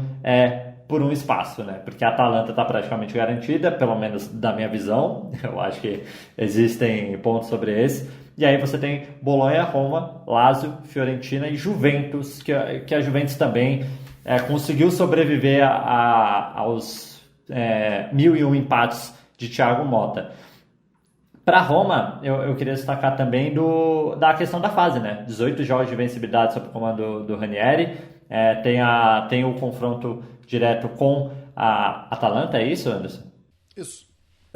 por um espaço, né? Porque a Atalanta está praticamente garantida, pelo menos da minha visão. Eu acho que existem pontos sobre esse. E aí você tem Bolonha, Roma, Lazio, Fiorentina e Juventus, que a Juventus também conseguiu sobreviver aos 1001 empates de Thiago Motta. Para Roma, eu queria destacar também da questão da fase, né? 18 jogos de vencibilidade sob o comando do Ranieri. Tem o confronto direto com a Atalanta, é isso, Anderson? Isso.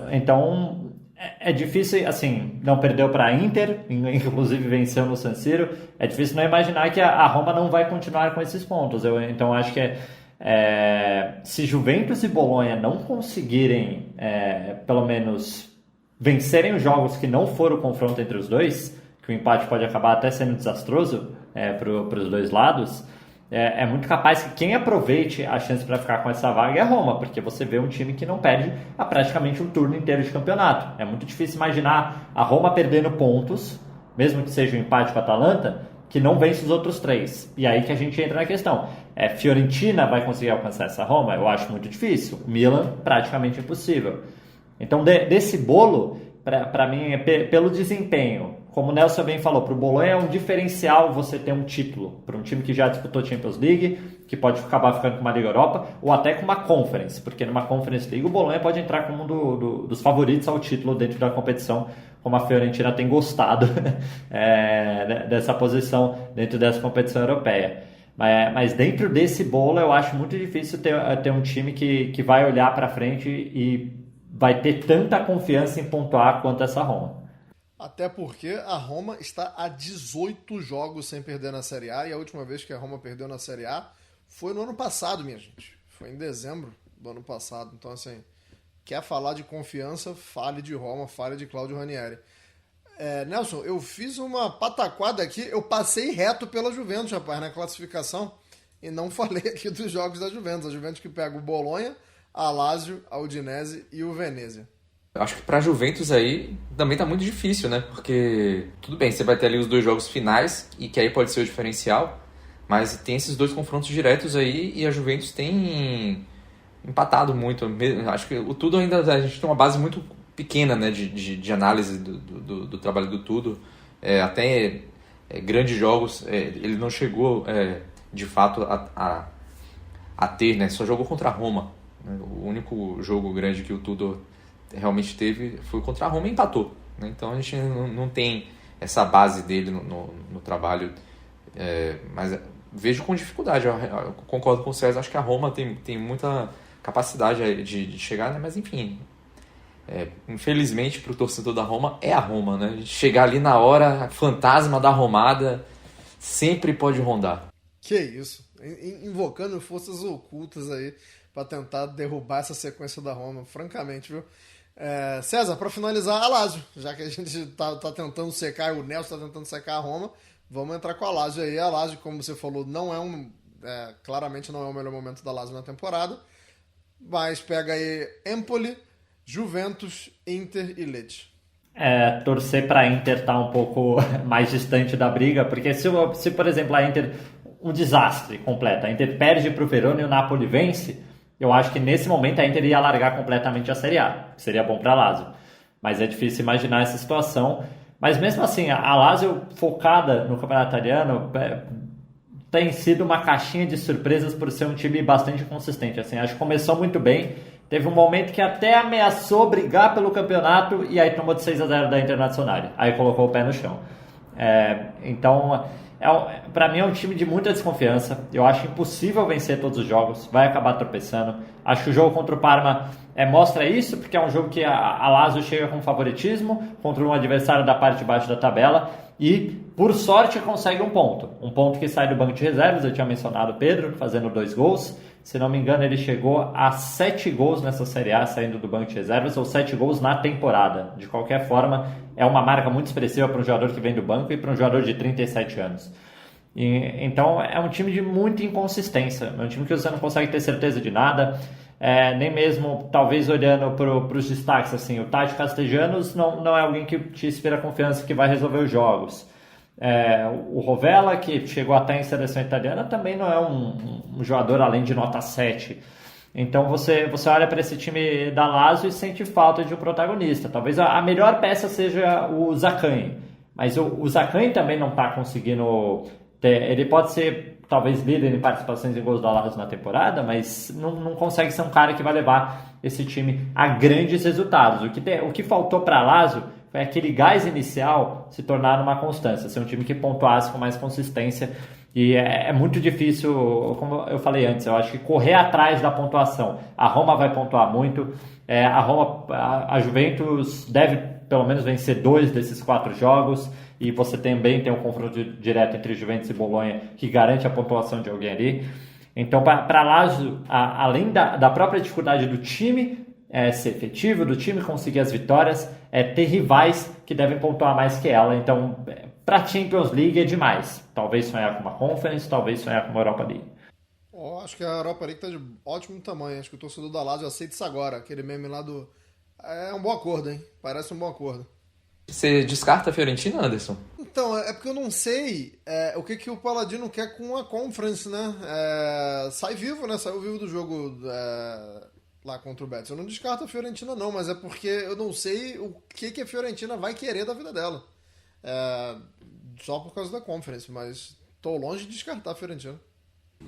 Então, é difícil, assim, não perdeu para a Inter, inclusive venceu no San Siro. É difícil não imaginar que a Roma não vai continuar com esses pontos. Então, acho que se Juventus e Bolonha não conseguirem, pelo menos, vencerem os jogos que não foram o confronto entre os dois, que o empate pode acabar até sendo desastroso para os dois lados, é muito capaz que quem aproveite a chance para ficar com essa vaga é a Roma, porque você vê um time que não perde há praticamente um turno inteiro de campeonato. É muito difícil imaginar a Roma perdendo pontos, mesmo que seja um empate com a Atalanta, que não vence os outros 3. E aí que a gente entra na questão. Fiorentina vai conseguir alcançar essa Roma? Eu acho muito difícil. Milan, praticamente impossível. Então, desse bolo, para mim, pelo desempenho. Como o Nelson bem falou, para o Bolonha é um diferencial você ter um título. Para um time que já disputou Champions League, que pode acabar ficando com uma Liga Europa, ou até com uma Conference, porque numa Conference League o Bolonha pode entrar como um dos favoritos ao título dentro da competição, como a Fiorentina tem gostado dessa posição dentro dessa competição europeia. Mas dentro desse bolo eu acho muito difícil ter um time que vai olhar para frente e vai ter tanta confiança em pontuar quanto essa Roma. Até porque a Roma está a 18 jogos sem perder na Série A, e a última vez que a Roma perdeu na Série A foi no ano passado, minha gente. Foi em dezembro do ano passado. Então, assim, quer falar de confiança, fale de Roma, fale de Claudio Ranieri. Nelson, eu fiz uma pataquada aqui, eu passei reto pela Juventus, rapaz, na classificação, e não falei aqui dos jogos da Juventus. A Juventus que pega o Bolonha, a Lazio, a Udinese e o Venezia. Acho que pra Juventus aí também tá muito difícil, né? Porque, tudo bem, você vai ter ali os 2 jogos finais, e que aí pode ser o diferencial, mas tem esses 2 confrontos diretos aí, e a Juventus tem empatado muito. Acho que o Tudo ainda, a gente tem uma base muito pequena, né, de análise do trabalho do Tudo. Até grandes jogos, ele não chegou de fato a ter, né? Só jogou contra a Roma, né? O único jogo grande que o Tudo realmente teve foi contra a Roma e empatou, né? Então a gente não tem essa base dele no trabalho, mas vejo com dificuldade. Eu concordo com o César, acho que a Roma tem muita capacidade de chegar, né? Mas enfim, infelizmente para o torcedor da Roma é a Roma, né? Chegar ali na hora, fantasma da Romada sempre pode rondar. Que isso, invocando forças ocultas aí para tentar derrubar essa sequência da Roma, francamente, viu? César, para finalizar, a Lazio, já que a gente tá tentando secar, o Nelson tá tentando secar a Roma, vamos entrar com a Lazio aí. A Lazio, como você falou, não claramente não é o melhor momento da Lazio na temporada, mas pega aí Empoli, Juventus, Inter e Lecce. Torcer para a Inter estar um pouco mais distante da briga, porque se por exemplo, a Inter, um desastre completo, a Inter perde para o Verona e o Napoli vence, eu acho que nesse momento a Inter ia largar completamente a Série A, que seria bom para a Lazio. Mas é difícil imaginar essa situação. Mas mesmo assim, a Lazio focada no campeonato italiano tem sido uma caixinha de surpresas por ser um time bastante consistente. Assim, acho que começou muito bem. Teve um momento que até ameaçou brigar pelo campeonato e aí tomou de 6-0 da Internazionale. Aí colocou o pé no chão. Então, para mim é um time de muita desconfiança. Eu acho impossível vencer todos os jogos. Vai acabar tropeçando. Acho que o jogo contra o Parma mostra isso, porque é um jogo que a Lazio chega com favoritismo contra um adversário da parte de baixo da tabela e, por sorte, consegue um ponto. Um ponto que sai do banco de reservas. Eu tinha mencionado o Pedro fazendo 2 gols. Se não me engano, ele chegou a 7 gols nessa Série A saindo do banco de reservas, ou 7 gols na temporada. De qualquer forma, é uma marca muito expressiva para um jogador que vem do banco e para um jogador de 37 anos. Então, é um time de muita inconsistência. É um time que você não consegue ter certeza de nada. Nem mesmo, talvez, olhando para os destaques. Assim, o Tati Castellanos não é alguém que te inspira confiança que vai resolver os jogos. O Rovella, que chegou até em seleção italiana, também não é um jogador além de nota 7. Então você olha para esse time da Lazio e sente falta de um protagonista. Talvez a melhor peça seja o Zaccagni, mas o Zaccagni também não está conseguindo ele pode ser talvez líder em participações em gols da Lazio na temporada, mas não consegue ser um cara que vai levar esse time a grandes resultados. O que faltou para a Lazio foi aquele gás inicial se tornar uma constância, ser um time que pontuasse com mais consistência. E é muito difícil, como eu falei antes, eu acho que correr atrás da pontuação. A Roma vai pontuar muito, a Juventus deve pelo menos vencer 2 desses 4 jogos, e você também tem um confronto direto entre Juventus e Bolonha que garante a pontuação de alguém ali. Então, para a Lazio, além da própria dificuldade do time ser efetivo, do time conseguir as vitórias, ter rivais que devem pontuar mais que ela. Então, para a Champions League é demais. Talvez sonhar com uma Conference, talvez sonhar com uma Europa League. Acho que a Europa League está de ótimo tamanho. Acho que o torcedor da Lazio aceita isso agora. Aquele meme lá do... É um bom acordo, hein? Parece um bom acordo. Você descarta a Fiorentina, Anderson? Então, é porque eu não sei o que o Paladino quer com a Conference, né? Saiu vivo do jogo lá contra o Betis. Eu não descarto a Fiorentina, não, mas é porque eu não sei o que a Fiorentina vai querer da vida dela. Só por causa da Conference, mas tô longe de descartar a Fiorentina.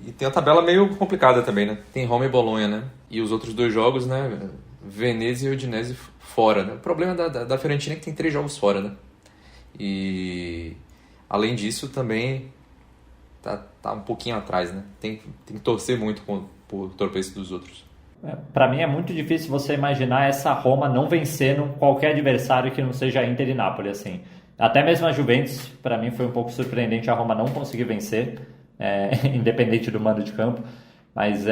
E tem uma tabela meio complicada também, né? Tem Roma e Bolonha, né? E os outros 2 jogos, né? Venezia e Udinese fora, né? O problema da Fiorentina é que tem 3 jogos fora, né? E além disso também tá um pouquinho atrás, né? Tem que torcer muito por tropeço dos outros. Para mim é muito difícil você imaginar essa Roma não vencendo qualquer adversário que não seja Inter e Napoli, assim. Até mesmo a Juventus, para mim foi um pouco surpreendente a Roma não conseguir vencer, independente do mando de campo. Mas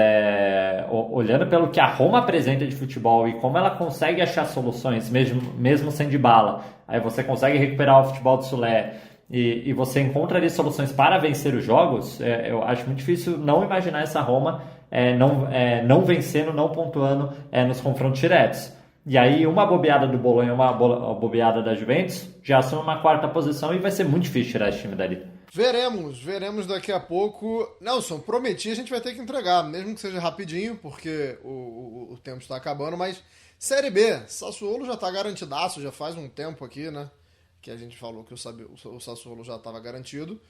olhando pelo que a Roma apresenta de futebol e como ela consegue achar soluções, mesmo sem Dybala, aí você consegue recuperar o futebol do Soler e você encontra ali soluções para vencer os jogos, eu acho muito difícil não imaginar essa Roma não vencendo, não pontuando nos confrontos diretos. E aí uma bobeada do Bolonha e uma bobeada da Juventus já são uma quarta posição e vai ser muito difícil tirar esse time dali. Veremos daqui a pouco. Nelson, prometi, a gente vai ter que entregar, mesmo que seja rapidinho, porque o tempo está acabando, mas Série B, Sassuolo já está garantidaço, já faz um tempo aqui, né, que a gente falou que o Sassuolo já estava garantido.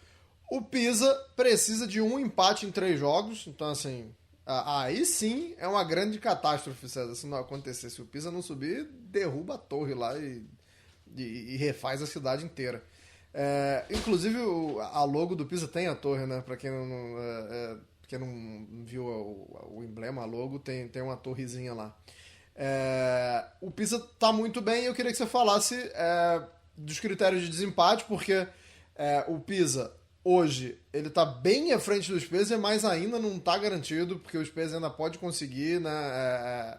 O Pisa precisa de um empate em 3 jogos, então assim, aí sim é uma grande catástrofe, César, se não acontecer. Se o Pisa não subir, derruba a torre lá e refaz a cidade inteira. Inclusive a logo do Pisa tem a torre, né? Pra quem não viu o emblema, a logo, tem uma torrezinha lá. O Pisa tá muito bem e eu queria que você falasse dos critérios de desempate, porque o Pisa hoje ele tá bem à frente do Spezia, mas ainda não tá garantido, porque o Spezia ainda pode conseguir, né?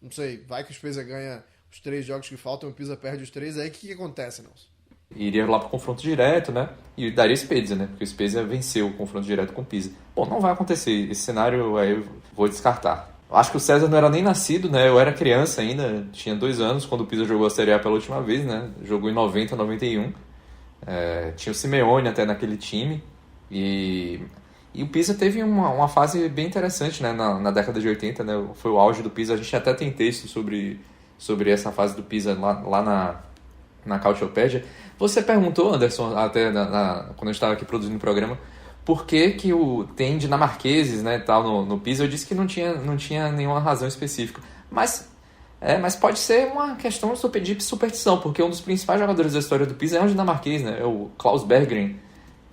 Não sei, vai que o Spezia ganha os 3 jogos que faltam, o Pisa perde os 3, aí o que acontece, Nelson? Iria lá pro confronto direto, né? E daria Spezia, né? Porque o Spezia venceu o confronto direto com o Pisa. Bom, não vai acontecer. Esse cenário aí eu vou descartar. Acho que o César não era nem nascido, né? Eu era criança ainda, tinha 2 anos quando o Pisa jogou a Série A pela última vez, né? Jogou em 90, 91. Tinha o Simeone até naquele time. E o Pisa teve uma fase bem interessante, né? Na década de 80, né? Foi o auge do Pisa. A gente até tem texto sobre essa fase do Pisa lá na Cautiopédia. Você perguntou, Anderson, até quando a gente estava aqui produzindo o programa, por que tem dinamarqueses, né, tal, no Pisa. Eu disse que não tinha nenhuma razão específica. Mas pode ser uma questão de superstição, porque um dos principais jogadores da história do Pisa é um dinamarquês, né? É o Klaus Berggren,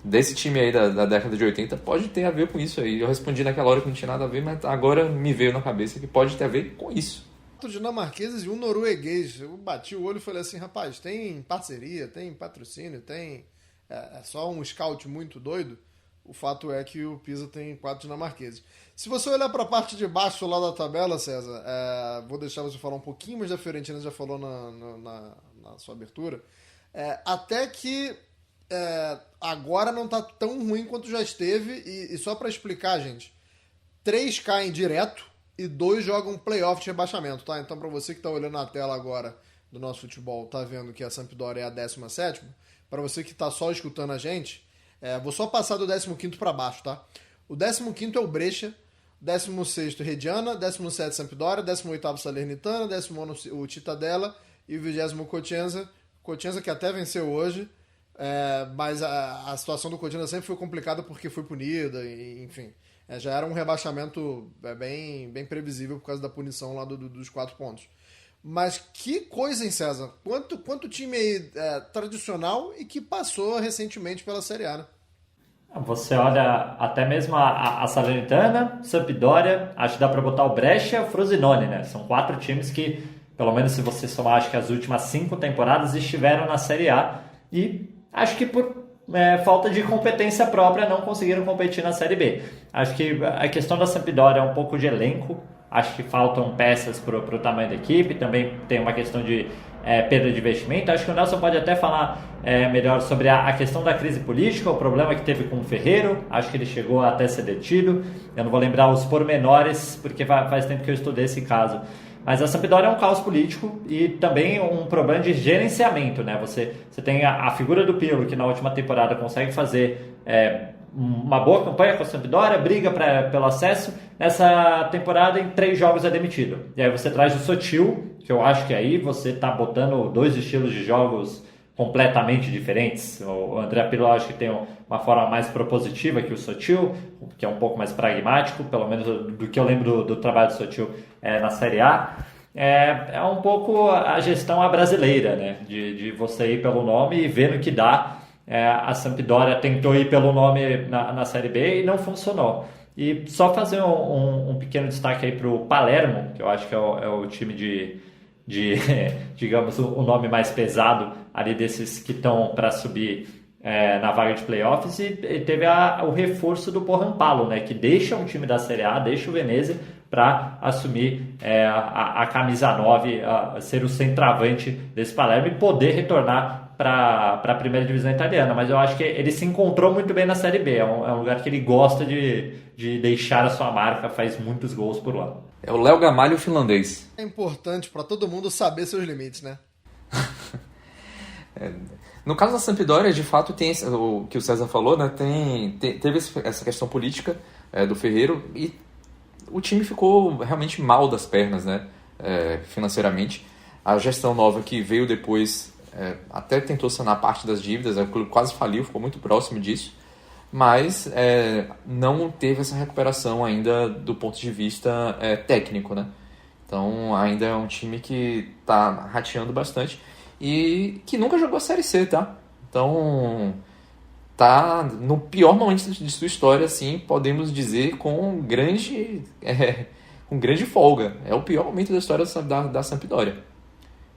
desse time aí da década de 80. Pode ter a ver com isso aí. Eu respondi naquela hora que não tinha nada a ver, mas agora me veio na cabeça que pode ter a ver com isso. Dinamarqueses e um norueguês. Eu bati o olho e falei assim, rapaz, tem parceria, tem patrocínio, tem só um scout muito doido. O fato é que o Pisa tem 4 dinamarqueses. Se você olhar para a parte de baixo lá da tabela, César, vou deixar você falar um pouquinho, mas a Fiorentina já falou na sua abertura, até que agora não está tão ruim quanto já esteve, e só para explicar, gente, 3 caem direto e 2 jogam playoff de rebaixamento, tá? Então, para você que tá olhando na tela agora do nosso futebol, tá vendo que a Sampdoria é a 17ª, para você que tá só escutando a gente, vou só passar do 15º para baixo, tá? O 15º é o Brescia, 16º Reggiana, 17º Sampdoria, 18º Salernitana, 19º o Cittadella e o 20º Cosenza. Cosenza que até venceu hoje, mas a situação do Cosenza sempre foi complicada porque foi punida, enfim. Já era um rebaixamento bem previsível por causa da punição lá dos 4 pontos. Mas que coisa, hein, César? Quanto time aí tradicional e que passou recentemente pela Série A, né? Você olha até mesmo a Salernitana, Sampdoria, acho que dá para botar o Brescia e o Frosinone, né? São 4 times que, pelo menos se você somar, acho que as últimas 5 temporadas estiveram na Série A e acho que por falta de competência própria não conseguiram competir na Série B. Acho que a questão da Sampdoria é um pouco de elenco, acho que faltam peças para o tamanho da equipe, também tem uma questão de perda de investimento. Acho que o Nelson pode até falar melhor sobre a questão da crise política, o problema que teve com o Ferreiro, acho que ele chegou até ser detido, eu não vou lembrar os pormenores, porque faz tempo que eu estudei esse caso. Mas a Sampdoria é um caos político e também um problema de gerenciamento, né? Você tem a figura do Pirlo, que na última temporada consegue fazer uma boa campanha com a Sampdoria, briga pelo acesso. Nessa temporada, em 3 jogos é demitido. E aí você traz o Sotil, que eu acho que aí você está botando 2 estilos de jogos completamente diferentes. O André Pirlo acho que tem uma forma mais propositiva que o Sotil, que é um pouco mais pragmático, pelo menos do que eu lembro do trabalho do Sotil na Série A. É um pouco a gestão brasileira, né? De você ir pelo nome e ver no que dá. A Sampdoria tentou ir pelo nome na Série B e não funcionou. E só fazer um pequeno destaque aí para o Palermo, que eu acho que é o time de digamos, o nome mais pesado ali desses que estão para subir na vaga de playoffs, e teve o reforço do Porrampalo, né, que deixa um time da Série A, deixa o Venezia para assumir a camisa 9, ser o centroavante desse Palermo e poder retornar para a primeira divisão italiana. Mas eu acho que ele se encontrou muito bem na Série B, é um lugar que ele gosta de deixar a sua marca, faz muitos gols por lá. É o Léo Gamalho finlandês. É importante para todo mundo saber seus limites, né? No caso da Sampdoria, de fato, tem o que o César falou, né? Teve essa questão política do Ferreiro, e o time ficou realmente mal das pernas, né? Financeiramente. A gestão nova que veio depois até tentou sanar parte das dívidas, o clube quase faliu, ficou muito próximo disso, mas não teve essa recuperação ainda do ponto de vista técnico, né? Então ainda é um time que está rateando bastante e que nunca jogou a Série C, tá? Então tá no pior momento de sua história, assim, podemos dizer, com grande folga. É o pior momento da história da Sampdoria.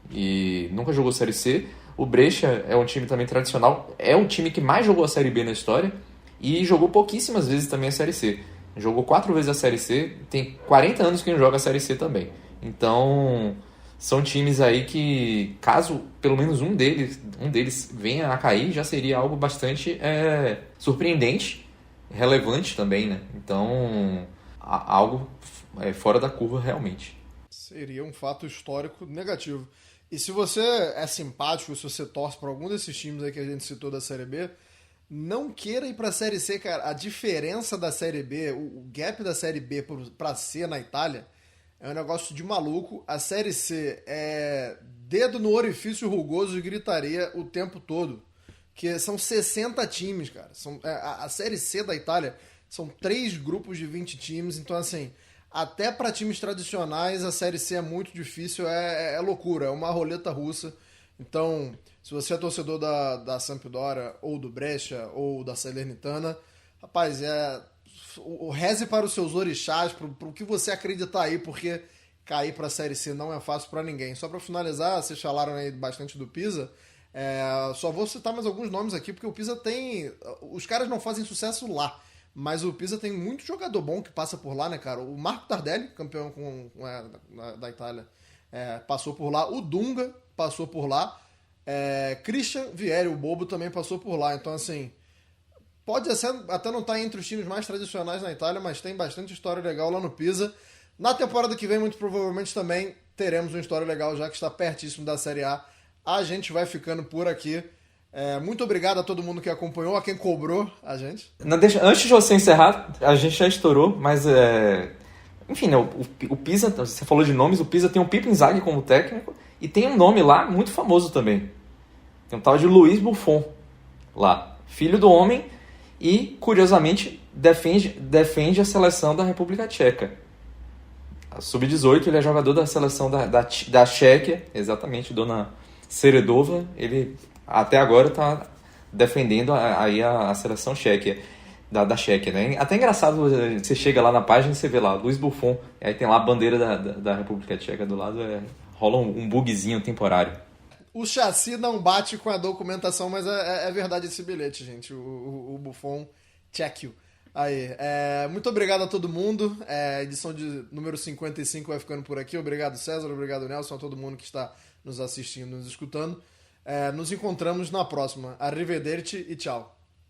E nunca jogou Série C. O Brescia é um time também tradicional, é o time que mais jogou a Série B na história e jogou pouquíssimas vezes também a Série C. Jogou 4 vezes a Série C, tem 40 anos que não joga a Série C também. Então, são times aí que, caso pelo menos um deles venha a cair, já seria algo bastante surpreendente, relevante também, né? Então, algo fora da curva realmente. Seria um fato histórico negativo. E se você é simpático, se você torce para algum desses times aí que a gente citou da Série B, não queira ir para a Série C, cara. A diferença da Série B, o gap da Série B para C na Itália, é um negócio de maluco. A Série C é dedo no orifício rugoso e gritaria o tempo todo. Que são 60 times, cara. A Série C da Itália são 3 grupos de 20 times. Então, assim, até para times tradicionais, a Série C é muito difícil. É loucura, é uma roleta russa. Então, se você é torcedor da Sampdoria, ou do Brescia, ou da Salernitana, rapaz, reze para os seus orixás, para o que você acreditar aí, porque cair para a Série C não é fácil para ninguém. Só para finalizar, vocês falaram aí bastante do Pisa, só vou citar mais alguns nomes aqui, porque o Pisa tem... Os caras não fazem sucesso lá, mas o Pisa tem muito jogador bom que passa por lá, né, cara? O Marco Tardelli, campeão da Itália, passou por lá. O Dunga passou por lá. Christian Vieri, o Bobo, também passou por lá. Então, assim, pode até não estar entre os times mais tradicionais na Itália, mas tem bastante história legal lá no Pisa. Na temporada que vem, muito provavelmente, também teremos uma história legal, já que está pertíssimo da Série A. A gente vai ficando por aqui. Muito obrigado a todo mundo que acompanhou, a quem cobrou a gente. Antes de você encerrar, a gente já estourou, mas enfim, né, o Pisa, você falou de nomes, o Pisa tem o Pippo Inzaghi como técnico e tem um nome lá muito famoso também. Tem um tal de Luiz Buffon lá, filho do homem, e curiosamente defende a seleção da República Tcheca. A Sub-18, ele é jogador da seleção da Tchequia, exatamente, Dona Seredova. Ele até agora está defendendo aí a seleção tchequia, da Tchequia, né? Até engraçado, você chega lá na página e você vê lá, Luiz Buffon, aí tem lá a bandeira da República Tcheca do lado, rola um bugzinho temporário. O chassi não bate com a documentação, mas é verdade esse bilhete, gente, o Buffon Tchequio. Aí, muito obrigado a todo mundo, a edição de número 55 vai ficando por aqui. Obrigado, César, obrigado, Nelson, a todo mundo que está nos assistindo, nos escutando. Nos encontramos na próxima. Arrivederci e tchau.